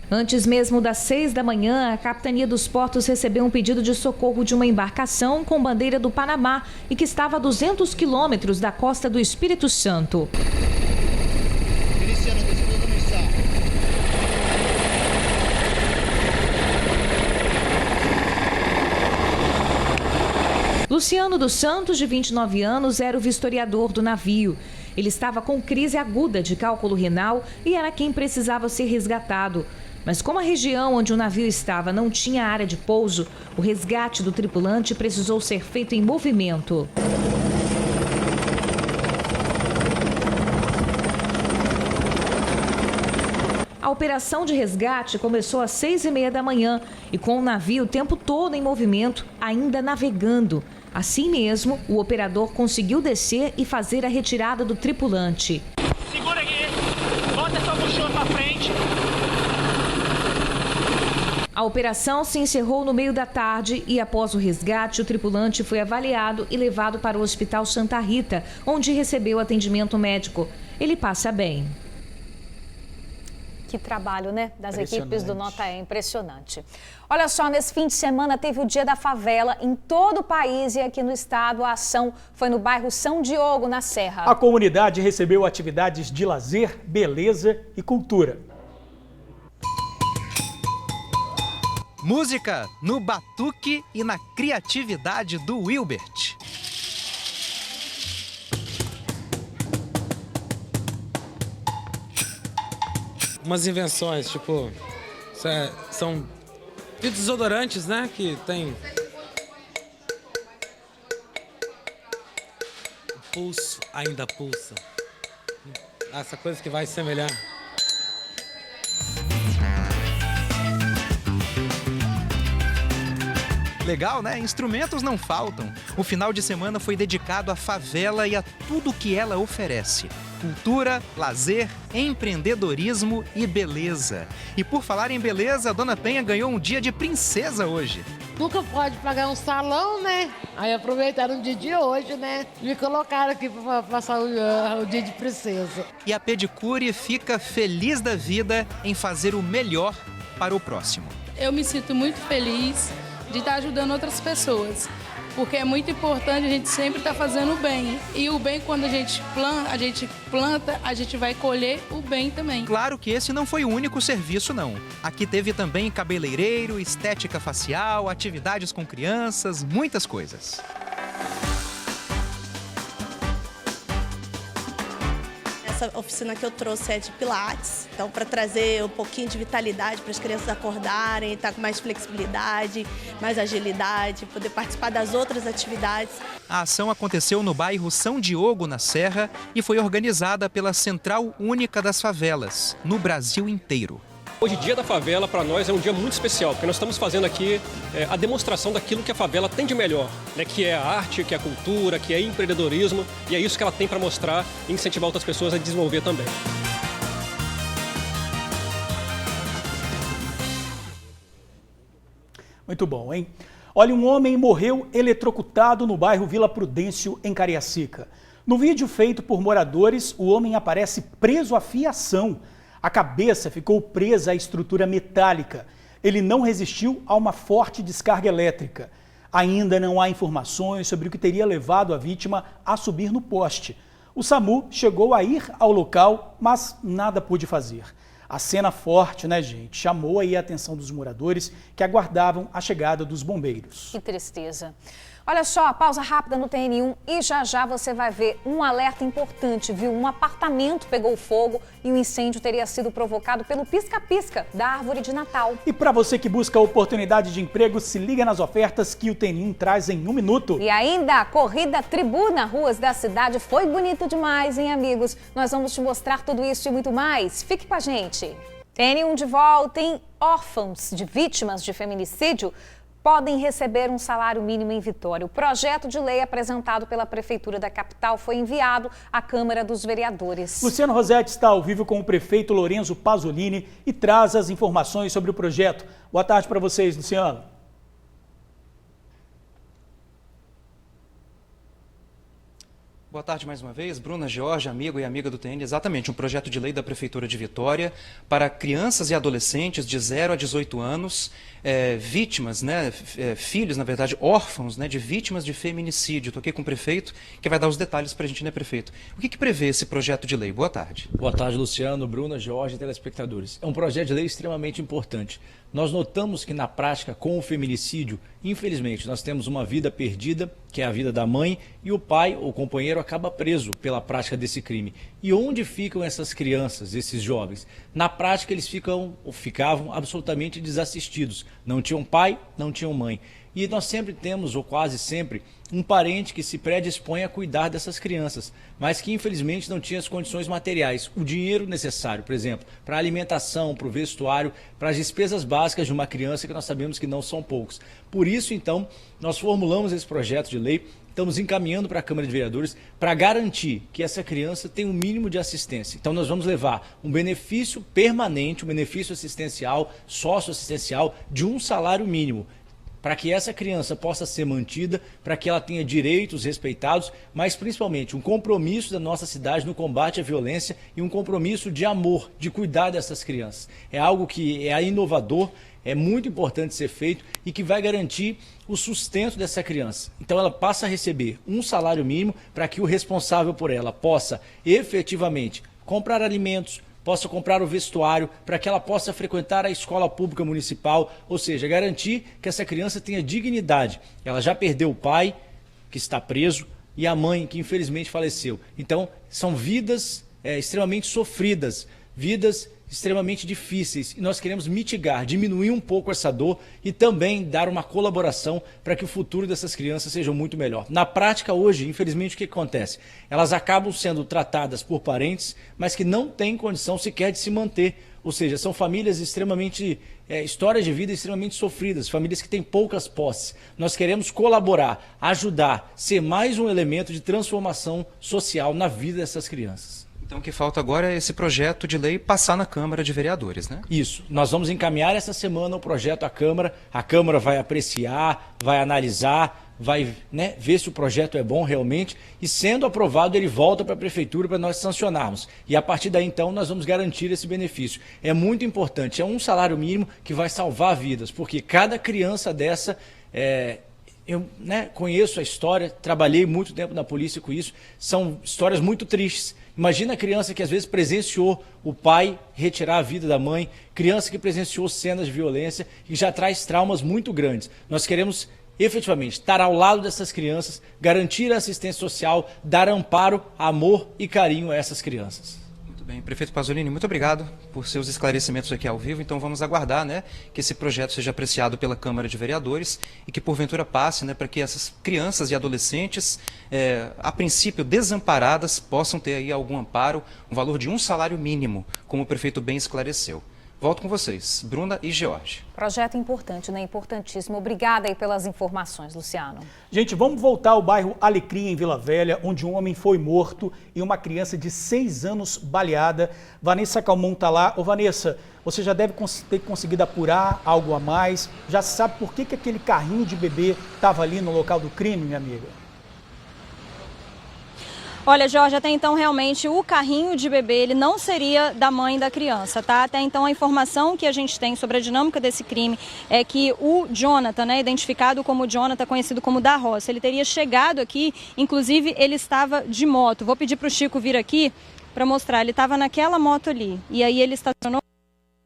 Antes mesmo das 6 da manhã, a Capitania dos Portos recebeu um pedido de socorro de uma embarcação com bandeira do Panamá e que estava a 200 quilômetros da costa do Espírito Santo. Luciano dos Santos, de 29 anos, era o vistoriador do navio. Ele estava com crise aguda de cálculo renal e era quem precisava ser resgatado. Mas como a região onde o navio estava não tinha área de pouso, o resgate do tripulante precisou ser feito em movimento. A operação de resgate começou às 6h30 da manhã e com o navio o tempo todo em movimento, ainda navegando. Assim mesmo, o operador conseguiu descer e fazer a retirada do tripulante. Segura aqui, bota sua mochila para frente. A operação se encerrou no meio da tarde e, após o resgate, o tripulante foi avaliado e levado para o Hospital Santa Rita, onde recebeu atendimento médico. Ele passa bem. Que trabalho, né? Das equipes do Nota E, impressionante. Olha só, nesse fim de semana teve o Dia da Favela em todo o país e aqui no estado a ação foi no bairro São Diogo, na Serra. A comunidade recebeu atividades de lazer, beleza e cultura. Música no batuque e na criatividade do Wilbert. Umas invenções, tipo, são desodorantes, né, que tem o pulso, ainda pulsa. Essa coisa que vai semelhar. Legal, né? Instrumentos não faltam. O final de semana foi dedicado à favela e a tudo que ela oferece. Cultura, lazer, empreendedorismo e beleza. E por falar em beleza, a Dona Penha ganhou um dia de princesa hoje. Nunca pode pagar um salão, né? Aí aproveitaram o dia de hoje, né? Me colocaram aqui para passar o dia de princesa. E a pedicure fica feliz da vida em fazer o melhor para o próximo. Eu me sinto muito feliz de estar ajudando outras pessoas, porque é muito importante a gente sempre estar fazendo o bem. E o bem, quando a gente planta, a gente vai colher o bem também. Claro que esse não foi o único serviço, não. Aqui teve também cabeleireiro, estética facial, atividades com crianças, muitas coisas. Essa oficina que eu trouxe é de Pilates, então para trazer um pouquinho de vitalidade para as crianças acordarem, estar com mais flexibilidade, mais agilidade, poder participar das outras atividades. A ação aconteceu no bairro São Diogo, na Serra, e foi organizada pela Central Única das Favelas, no Brasil inteiro. Hoje, Dia da Favela, para nós é um dia muito especial, porque nós estamos fazendo aqui a demonstração daquilo que a favela tem de melhor, né? Que é a arte, que é a cultura, que é empreendedorismo, e é isso que ela tem para mostrar e incentivar outras pessoas a desenvolver também. Muito bom, hein? Olha, um homem morreu eletrocutado no bairro Vila Prudêncio, em Cariacica. No vídeo feito por moradores, o homem aparece preso à fiação. A cabeça ficou presa à estrutura metálica. Ele não resistiu a uma forte descarga elétrica. Ainda não há informações sobre o que teria levado a vítima a subir no poste. O SAMU chegou a ir ao local, mas nada pôde fazer. A cena forte, né, gente? Chamou aí a atenção dos moradores que aguardavam a chegada dos bombeiros. Que tristeza. Olha só, pausa rápida no TN1 e já você vai ver um alerta importante, viu? Um apartamento pegou fogo e o incêndio teria sido provocado pelo pisca-pisca da árvore de Natal. E para você que busca oportunidade de emprego, se liga nas ofertas que o TN1 traz em 1 minuto. E ainda a corrida Tribuna Ruas da Cidade foi bonita demais, hein, amigos? Nós vamos te mostrar tudo isso e muito mais. Fique com a gente. TN1 de volta, hein? Órfãos de vítimas de feminicídio podem receber um salário mínimo em Vitória. O projeto de lei apresentado pela Prefeitura da capital foi enviado à Câmara dos Vereadores. Luciano Rossetti está ao vivo com o prefeito Lorenzo Pasolini e traz as informações sobre o projeto. Boa tarde para vocês, Luciano. Boa tarde mais uma vez, Bruna, Jorge, amigo e amiga do TN. Exatamente, um projeto de lei da Prefeitura de Vitória para crianças e adolescentes de 0 a 18 anos, vítimas, né, filhos, na verdade, órfãos, né, de vítimas de feminicídio. Estou aqui com o prefeito, que vai dar os detalhes para a gente, né, prefeito? O que prevê esse projeto de lei? Boa tarde. Boa tarde, Luciano, Bruna, Jorge e telespectadores. É um projeto de lei extremamente importante. Nós notamos que na prática, com o feminicídio, infelizmente, nós temos uma vida perdida, que é a vida da mãe, e o pai, o companheiro, acaba preso pela prática desse crime. E onde ficam essas crianças, esses jovens? Na prática, eles ficavam absolutamente desassistidos. Não tinham pai, não tinham mãe. E nós sempre temos, ou quase sempre, um parente que se predispõe a cuidar dessas crianças, mas que infelizmente não tinha as condições materiais, o dinheiro necessário, por exemplo, para a alimentação, para o vestuário, para as despesas básicas de uma criança, que nós sabemos que não são poucos. Por isso, então, nós formulamos esse projeto de lei, estamos encaminhando para a Câmara de Vereadores para garantir que essa criança tenha um mínimo de assistência. Então nós vamos levar um benefício permanente, um benefício assistencial, socioassistencial, de um salário mínimo, para que essa criança possa ser mantida, para que ela tenha direitos respeitados, mas principalmente um compromisso da nossa cidade no combate à violência e um compromisso de amor, de cuidar dessas crianças. É algo que é inovador, é muito importante ser feito e que vai garantir o sustento dessa criança. Então ela passa a receber um salário mínimo para que o responsável por ela possa efetivamente comprar alimentos, possa comprar o vestuário, para que ela possa frequentar a escola pública municipal, ou seja, garantir que essa criança tenha dignidade. Ela já perdeu o pai, que está preso, e a mãe, que infelizmente faleceu. Então, são vidas extremamente sofridas, vidas extremamente difíceis, e nós queremos mitigar, diminuir um pouco essa dor e também dar uma colaboração para que o futuro dessas crianças seja muito melhor. Na prática hoje, infelizmente, o que acontece? Elas acabam sendo tratadas por parentes, mas que não têm condição sequer de se manter, ou seja, são famílias extremamente, histórias de vida extremamente sofridas, famílias que têm poucas posses. Nós queremos colaborar, ajudar, ser mais um elemento de transformação social na vida dessas crianças. Então o que falta agora é esse projeto de lei passar na Câmara de Vereadores, né? Isso. Nós vamos encaminhar essa semana o projeto à Câmara. A Câmara vai apreciar, vai analisar, vai ver se o projeto é bom realmente. E sendo aprovado, ele volta para a Prefeitura para nós sancionarmos. E a partir daí, então, nós vamos garantir esse benefício. É muito importante. É um salário mínimo que vai salvar vidas, porque cada criança dessa... Eu conheço a história, trabalhei muito tempo na polícia com isso, são histórias muito tristes. Imagina a criança que às vezes presenciou o pai retirar a vida da mãe, criança que presenciou cenas de violência e já traz traumas muito grandes. Nós queremos efetivamente estar ao lado dessas crianças, garantir a assistência social, dar amparo, amor e carinho a essas crianças. Bem, prefeito Pasolini, muito obrigado por seus esclarecimentos aqui ao vivo. Então vamos aguardar, que esse projeto seja apreciado pela Câmara de Vereadores e que porventura passe, para que essas crianças e adolescentes, a princípio desamparadas, possam ter aí algum amparo, um valor de um salário mínimo, como o prefeito bem esclareceu. Volto com vocês, Bruna e Jorge. Projeto importante, Importantíssimo. Obrigada aí pelas informações, Luciano. Gente, vamos voltar ao bairro Alecrim, em Vila Velha, onde um homem foi morto e uma criança de 6 anos baleada. Vanessa Calmon está lá. Ô Vanessa, você já deve ter conseguido apurar algo a mais. Já sabe por que aquele carrinho de bebê estava ali no local do crime, minha amiga? Olha, Jorge, até então realmente o carrinho de bebê ele não seria da mãe da criança, tá? Até então a informação que a gente tem sobre a dinâmica desse crime é que o Jonathan, identificado como Jonathan, conhecido como da Roça, ele teria chegado aqui, inclusive ele estava de moto. Vou pedir para o Chico vir aqui para mostrar, ele estava naquela moto ali e aí ele estacionou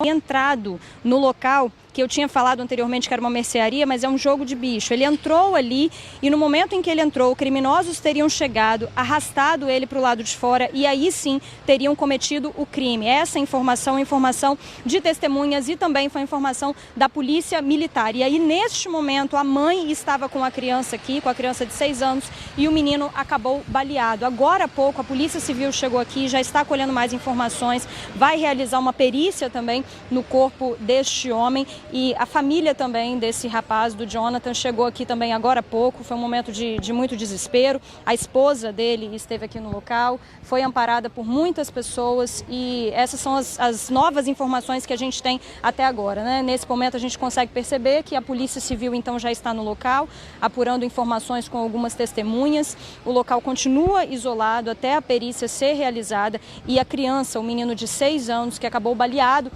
entrado no local que eu tinha falado anteriormente que era uma mercearia, mas é um jogo de bicho. Ele entrou ali e no momento em que ele entrou, criminosos teriam chegado, arrastado ele para o lado de fora e aí sim teriam cometido o crime. Essa informação é informação de testemunhas e também foi informação da polícia militar. E aí neste momento a mãe estava com a criança aqui, com a criança de 6 anos e o menino acabou baleado. Agora há pouco a Polícia Civil chegou aqui, já está colhendo mais informações, vai realizar uma perícia também no corpo deste homem. E a família também desse rapaz, do Jonathan, chegou aqui também agora há pouco. Foi um momento de muito desespero. A esposa dele esteve aqui no local, foi amparada por muitas pessoas e essas são as novas informações que a gente tem até agora, né? Nesse momento a gente consegue perceber que a Polícia Civil então já está no local, apurando informações com algumas testemunhas. O local continua isolado até a perícia ser realizada e a criança, o menino de 6 anos que acabou baleado,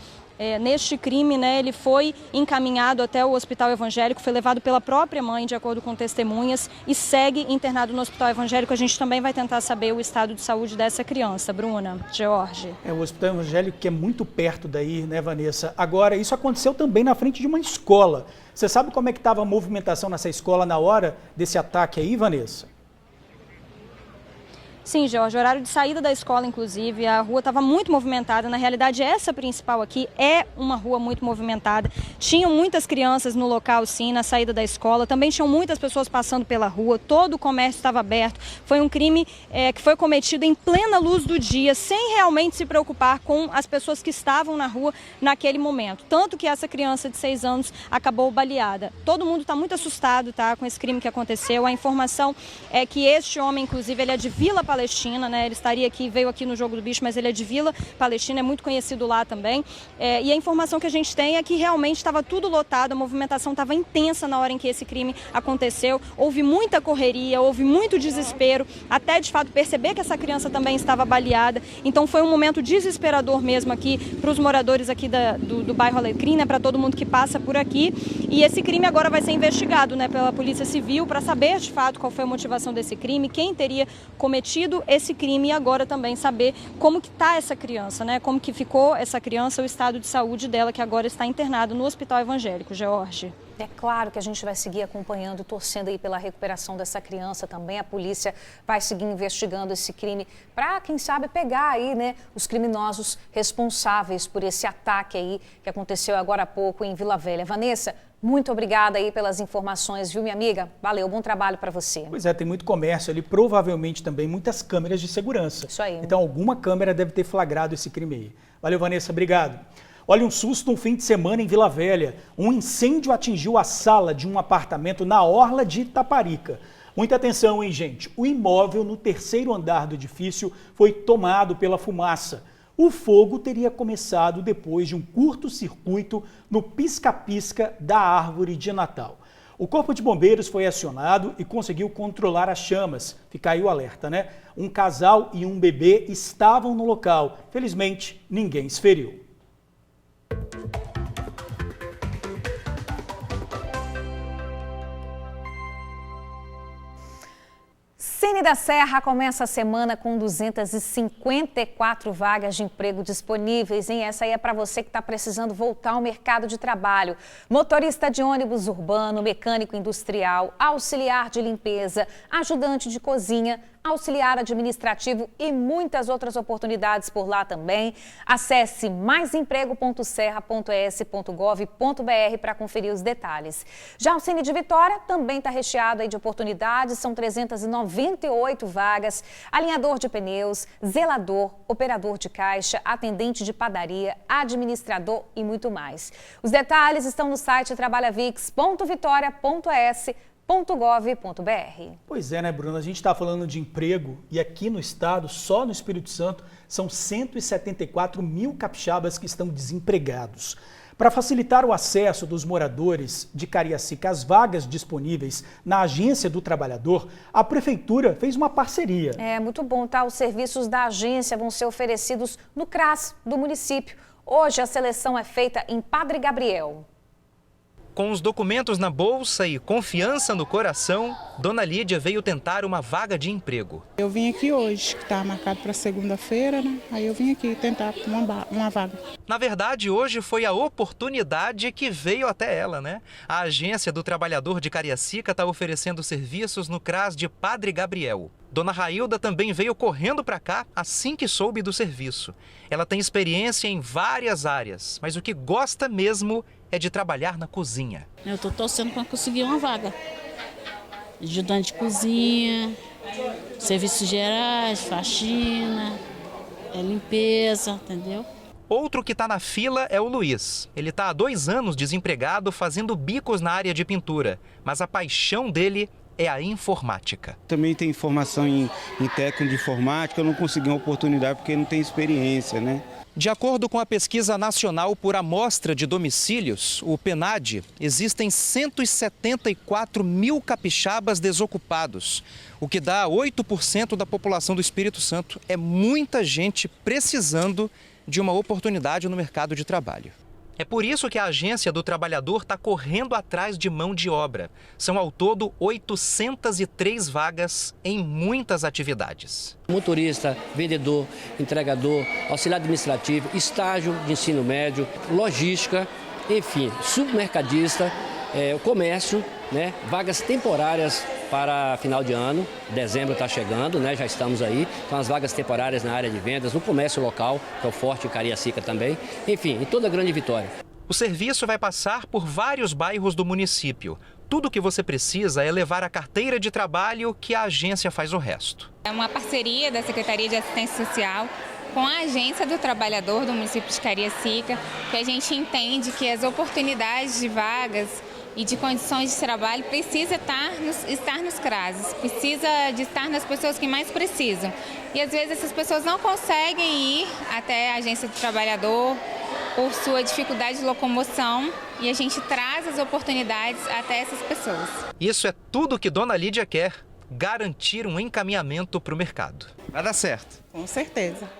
neste crime, né, ele foi encaminhado até o Hospital Evangélico, foi levado pela própria mãe, de acordo com testemunhas, e segue internado no Hospital Evangélico. A gente também vai tentar saber o estado de saúde dessa criança. Bruna, George. O Hospital Evangélico que é muito perto daí, né, Vanessa? Agora, isso aconteceu também na frente de uma escola. Você sabe como é que estava a movimentação nessa escola na hora desse ataque aí, Vanessa? Sim, Jorge, horário de saída da escola, inclusive, a rua estava muito movimentada. Na realidade, essa principal aqui é uma rua muito movimentada. Tinham muitas crianças no local, sim, na saída da escola. Também tinham muitas pessoas passando pela rua. Todo o comércio estava aberto. Foi um crime que foi cometido em plena luz do dia, sem realmente se preocupar com as pessoas que estavam na rua naquele momento. Tanto que essa criança de 6 anos acabou baleada. Todo mundo está muito assustado, tá, com esse crime que aconteceu. A informação é que este homem, inclusive, ele é de Vila Palestina, né? Ele estaria aqui, veio aqui no Jogo do Bicho, mas ele é de Vila Palestina, é muito conhecido lá também. E a informação que a gente tem é que realmente estava tudo lotado, a movimentação estava intensa na hora em que esse crime aconteceu. Houve muita correria, houve muito desespero, até de fato perceber que essa criança também estava baleada. Então foi um momento desesperador mesmo aqui para os moradores aqui do bairro Alecrim, né? Para todo mundo que passa por aqui. E esse crime agora vai ser investigado, né, pela Polícia Civil para saber de fato qual foi a motivação desse crime, quem teria cometido esse crime e agora também saber como que está essa criança, né? Como que ficou essa criança, o estado de saúde dela, que agora está internado no Hospital Evangélico. George. É claro que a gente vai seguir acompanhando, torcendo aí pela recuperação dessa criança também. A polícia vai seguir investigando esse crime para, quem sabe, pegar aí, né, os criminosos responsáveis por esse ataque aí que aconteceu agora há pouco em Vila Velha. Vanessa, muito obrigada aí pelas informações, viu, minha amiga? Valeu, bom trabalho para você. Pois é, tem muito comércio ali, provavelmente também muitas câmeras de segurança. Isso aí. Então alguma câmera deve ter flagrado esse crime aí. Valeu, Vanessa, obrigado. Olha, um susto no fim de semana em Vila Velha. Um incêndio atingiu a sala de um apartamento na orla de Itaparica. Muita atenção, hein, gente? O imóvel no 3º andar do edifício foi tomado pela fumaça. O fogo teria começado depois de um curto-circuito no pisca-pisca da árvore de Natal. O Corpo de Bombeiros foi acionado e conseguiu controlar as chamas. Fica aí o alerta, né? Um casal e um bebê estavam no local. Felizmente, ninguém se feriu. Cine da Serra começa a semana com 254 vagas de emprego disponíveis, hein? Essa aí é para você que está precisando voltar ao mercado de trabalho. Motorista de ônibus urbano, mecânico industrial, auxiliar de limpeza, ajudante de cozinha, auxiliar administrativo e muitas outras oportunidades por lá também. Acesse maisemprego.serra.es.gov.br para conferir os detalhes. Já o Cine de Vitória também está recheado aí de oportunidades, são 398 vagas, alinhador de pneus, zelador, operador de caixa, atendente de padaria, administrador e muito mais. Os detalhes estão no site trabalhavix.vitoria.es.gov.br. Pois é, né, Bruna? A gente está falando de emprego e aqui no estado, só no Espírito Santo, são 174 mil capixabas que estão desempregados. Para facilitar o acesso dos moradores de Cariacica às vagas disponíveis na Agência do Trabalhador, a Prefeitura fez uma parceria. É muito bom, tá? Os serviços da agência vão ser oferecidos no CRAS do município. Hoje a seleção é feita em Padre Gabriel. Com os documentos na bolsa e confiança no coração, Dona Lídia veio tentar uma vaga de emprego. Eu vim aqui hoje, que está marcado para segunda-feira, né? Aí eu vim aqui tentar uma vaga. Na verdade, hoje foi a oportunidade que veio até ela, né? A Agência do Trabalhador de Cariacica está oferecendo serviços no CRAS de Padre Gabriel. Dona Railda também veio correndo para cá assim que soube do serviço. Ela tem experiência em várias áreas, mas o que gosta mesmo é de trabalhar na cozinha. Eu estou torcendo para conseguir uma vaga. Ajudante de cozinha, serviços gerais, faxina, limpeza, entendeu? Outro que está na fila é o Luiz. Ele está há 2 anos desempregado fazendo bicos na área de pintura, mas a paixão dele é a informática. Também tem formação em técnico de informática, eu não consegui uma oportunidade porque não tenho experiência, né? De acordo com a Pesquisa Nacional por Amostra de Domicílios, o PNAD, existem 174 mil capixabas desocupados, o que dá 8% da população do Espírito Santo. É muita gente precisando de uma oportunidade no mercado de trabalho. É por isso que a Agência do Trabalhador está correndo atrás de mão de obra. São ao todo 803 vagas em muitas atividades. Motorista, vendedor, entregador, auxiliar administrativo, estágio de ensino médio, logística, enfim, supermercadista, o comércio, né? Vagas temporárias para final de ano, dezembro está chegando, né? Já estamos aí, então as vagas temporárias na área de vendas, no comércio local, que é o Forte em Cariacica também, enfim, em toda a Grande Vitória. O serviço vai passar por vários bairros do município. Tudo o que você precisa é levar a carteira de trabalho que a agência faz o resto. É uma parceria da Secretaria de Assistência Social com a Agência do Trabalhador do município de Cariacica, que a gente entende que as oportunidades de vagas e de condições de trabalho precisa estar nos CRASs, precisa de estar nas pessoas que mais precisam. E às vezes essas pessoas não conseguem ir até a Agência do Trabalhador por sua dificuldade de locomoção e a gente traz as oportunidades até essas pessoas. Isso é tudo que Dona Lídia quer, garantir um encaminhamento para o mercado. Vai dar certo. Com certeza.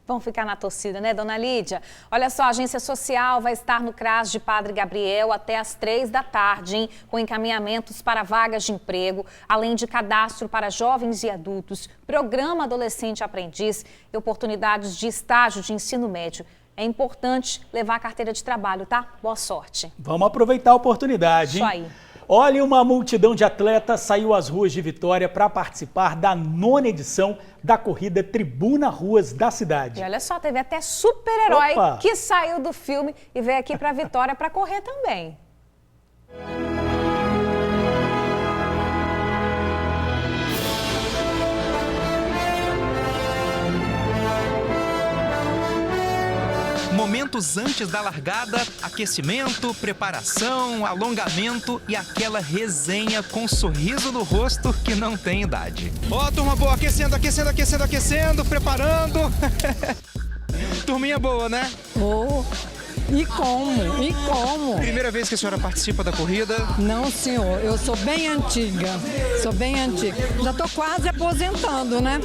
Vamos ficar na torcida, né, Dona Lídia? Olha só, a Agência Social vai estar no CRAS de Padre Gabriel até às 3 da tarde, hein? Com encaminhamentos para vagas de emprego, além de cadastro para jovens e adultos, programa Adolescente Aprendiz e oportunidades de estágio de ensino médio. É importante levar a carteira de trabalho, tá? Boa sorte. Vamos aproveitar a oportunidade, hein? Isso aí. Olha, uma multidão de atletas saiu às ruas de Vitória para participar da 9ª edição da corrida Tribuna Ruas da cidade. E olha só, teve até super-herói que saiu do filme e veio aqui para Vitória para correr também. Momentos antes da largada, aquecimento, preparação, alongamento e aquela resenha com um sorriso no rosto que não tem idade. Ó, turma boa, aquecendo, preparando. Turminha boa, né? E como? Primeira vez que a senhora participa da corrida? Não, senhor, eu sou bem antiga, Já tô quase aposentando, né?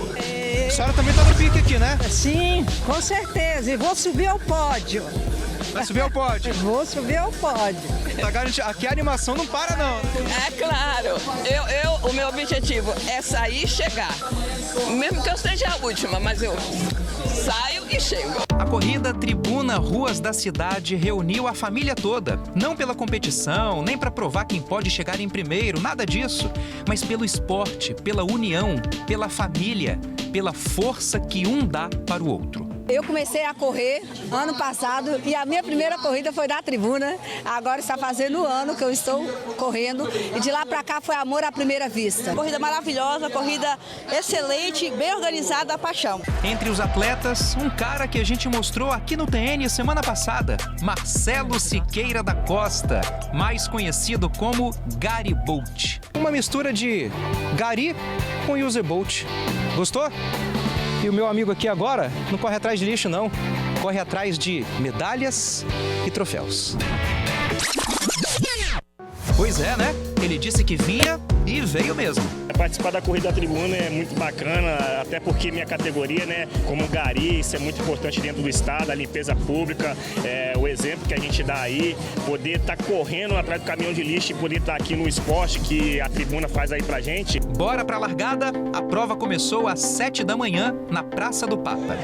A senhora também tá no pique aqui, né? Sim, com certeza, e vou subir ao pódio. Vai subir ao pódio? Vou subir ao pódio. Tá garantido, aqui a animação não para não. É claro, o meu objetivo é sair e chegar. Mesmo que eu seja a última, mas eu saio e chego. A corrida Tribuna Ruas da Cidade reuniu a família toda. Não pela competição, nem para provar quem pode chegar em primeiro, nada disso. Mas pelo esporte, pela união, pela família, pela força que um dá para o outro. Eu comecei a correr ano passado e a minha primeira corrida foi da Tribuna. Agora está fazendo 1 ano que eu estou correndo e de lá para cá foi amor à primeira vista. Corrida maravilhosa, corrida excelente, bem organizada, a paixão. Entre os atletas, um cara que a gente mostrou aqui no TN semana passada, Marcelo Siqueira da Costa, mais conhecido como Gary Bolt. Uma mistura de Gary com Usain Bolt. Gostou? E o meu amigo aqui agora não corre atrás de lixo, não. Corre atrás de medalhas e troféus. Pois é, né? Ele disse que vinha e veio mesmo. Participar da Corrida da Tribuna é muito bacana, até porque minha categoria, né, como gari, isso é muito importante dentro do estado, a limpeza pública, o exemplo que a gente dá aí, poder estar correndo atrás do caminhão de lixo e poder estar aqui no esporte que a Tribuna faz aí pra gente. Bora pra largada, a prova começou às 7 da manhã na Praça do Papa.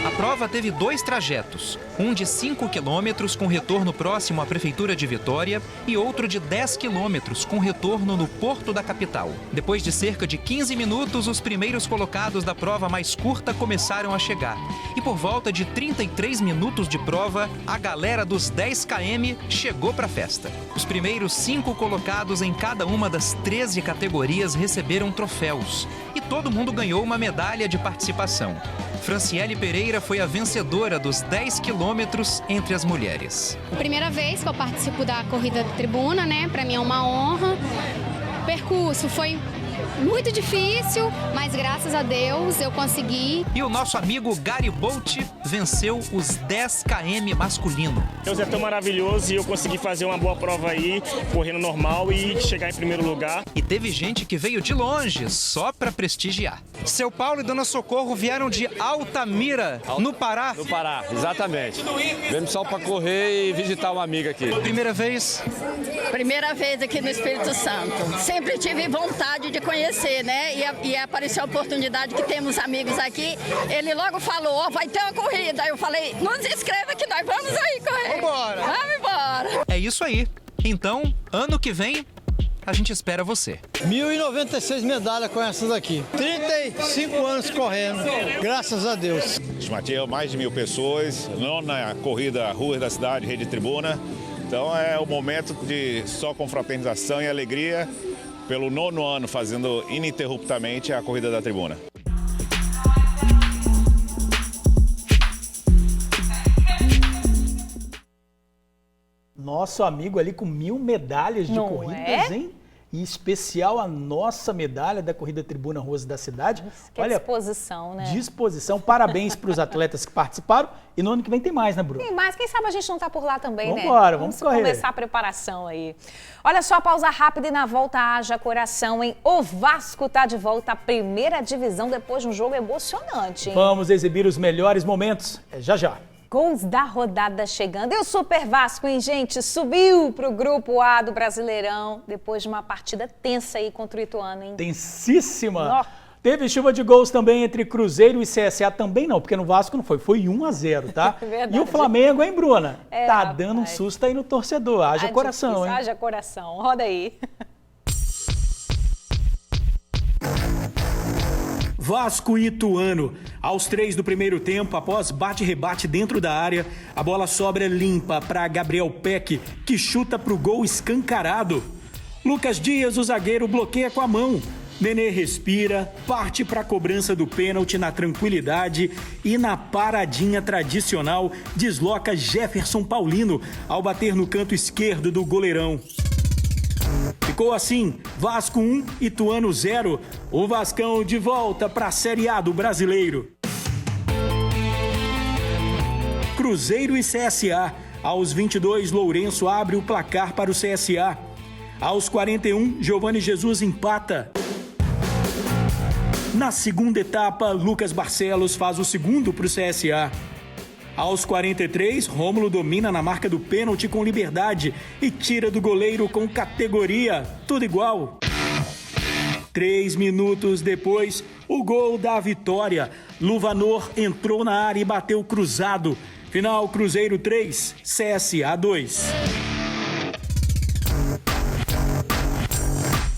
A prova teve 2 trajetos, um de 5 quilômetros com retorno próximo à Prefeitura de Vitória e outro de 10 quilômetros com retorno no Porto da capital. Depois de cerca de 15 minutos, os primeiros colocados da prova mais curta começaram a chegar. E por volta de 33 minutos de prova, a galera dos 10 km chegou para a festa. Os primeiros 5 colocados em cada uma das 13 categorias receberam troféus. E todo mundo ganhou uma medalha de participação. Franciele Pereira foi a vencedora dos 10 quilômetros entre as mulheres. Primeira vez que eu participo da Corrida da Tribuna, né? Para mim é uma honra. O percurso foi muito difícil, mas graças a Deus eu consegui. E o nosso amigo Garibaldi venceu os 10 km masculino. Deus é tão maravilhoso e eu consegui fazer uma boa prova aí, correndo normal e chegar em primeiro lugar. E teve gente que veio de longe só para prestigiar. Seu Paulo e Dona Socorro vieram de Altamira, no Pará. No Pará, exatamente. Viemos só para correr e visitar uma amiga aqui. Primeira vez? Primeira vez aqui no Espírito Santo. Sempre tive vontade de conhecer, né? E apareceu a oportunidade que temos amigos aqui. Ele logo falou, ó, vai ter uma corrida. Aí eu falei, nos inscreva que nós vamos aí correr. Vambora! Vamos embora! É isso aí. Então, ano que vem, a gente espera você. 1.096 medalhas com essas aqui. 35 anos correndo, graças a Deus. Estimativa mais de 1.000 pessoas, 9ª corrida Ruas da Cidade, Rede Tribuna. Então é o momento de só confraternização e alegria pelo 9º ano fazendo ininterruptamente a Corrida da Tribuna. Nosso amigo ali com 1.000 medalhas de corridas, hein? Em especial a nossa medalha da Corrida Tribuna Ruas da Cidade. Que olha, disposição, né? Disposição. Parabéns para os atletas que participaram. E no ano que vem tem mais, né, Bruno? Tem mais. Quem sabe a gente não tá por lá também, né? Vamos correr. Começar a preparação aí. Olha só, pausa rápida e na volta haja coração, hein? O Vasco tá de volta à primeira divisão depois de um jogo emocionante, hein? Vamos exibir os melhores momentos. Já já. Gols da rodada chegando. E o Super Vasco, hein, gente? Subiu pro Grupo A do Brasileirão depois de uma partida tensa aí contra o Ituano, hein? Tensíssima. Teve chuva de gols também entre Cruzeiro e CSA. Também não, porque no Vasco não foi. Foi 1-0, tá? E o Flamengo, hein, Bruna? Tá dando um susto aí no torcedor. Haja coração, hein? Haja coração. Roda aí. Vasco e Ituano. Aos 3 do primeiro tempo, após bate-rebate dentro da área, a bola sobra limpa para Gabriel Peck, que chuta pro gol escancarado. Lucas Dias, o zagueiro, bloqueia com a mão. Nenê respira, parte para a cobrança do pênalti na tranquilidade e na paradinha tradicional desloca Jefferson Paulino ao bater no canto esquerdo do goleirão. Ficou assim, Vasco 1, Ituano 0. O Vascão de volta para a Série A do Brasileiro. Cruzeiro e CSA. Aos 22, Lourenço abre o placar para o CSA. Aos 41, Giovani Jesus empata. Na segunda etapa, Lucas Barcelos faz o segundo para o CSA. Aos 43, Rômulo domina na marca do pênalti com liberdade e tira do goleiro com categoria. Tudo igual. 3 minutos depois, o gol da vitória. Luvanor entrou na área e bateu cruzado. Final Cruzeiro 3, CSA 2.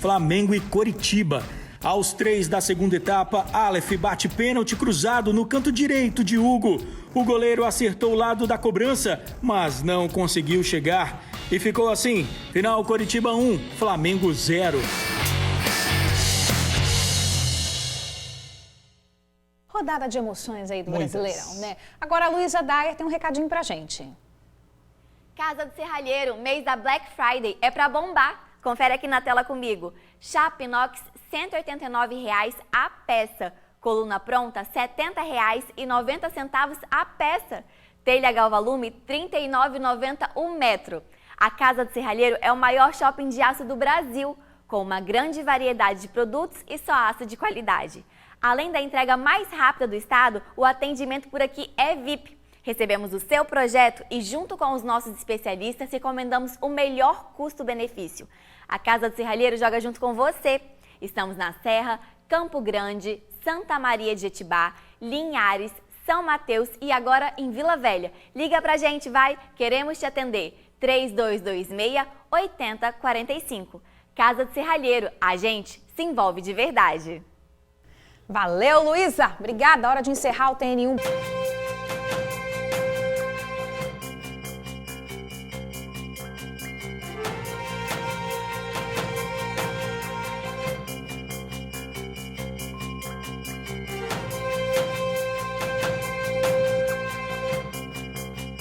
Flamengo e Coritiba. Aos 3 da segunda etapa, Aleph bate pênalti cruzado no canto direito de Hugo. O goleiro acertou o lado da cobrança, mas não conseguiu chegar. E ficou assim, final Coritiba 1, Flamengo 0. Rodada de emoções aí do Brasileirão, né? Agora a Luísa Dyer tem um recadinho pra gente. Casa do Serralheiro, mês da Black Friday, é pra bombar. Confere aqui na tela comigo. Chapa inox, R$ 189 a peça. Coluna pronta, R$ 70,90 a peça. Telha Galvalume, R$ 39,90 o metro. A Casa do Serralheiro é o maior shopping de aço do Brasil, com uma grande variedade de produtos e só aço de qualidade. Além da entrega mais rápida do estado, o atendimento por aqui é VIP. Recebemos o seu projeto e, junto com os nossos especialistas, recomendamos o melhor custo-benefício. A Casa do Serralheiro joga junto com você. Estamos na Serra, Campo Grande, Santa Maria de Jetibá, Linhares, São Mateus e agora em Vila Velha. Liga pra gente, vai! Queremos te atender. 3226-8045. Casa do Serralheiro, a gente se envolve de verdade. Valeu, Luísa! Obrigada, hora de encerrar o TN1.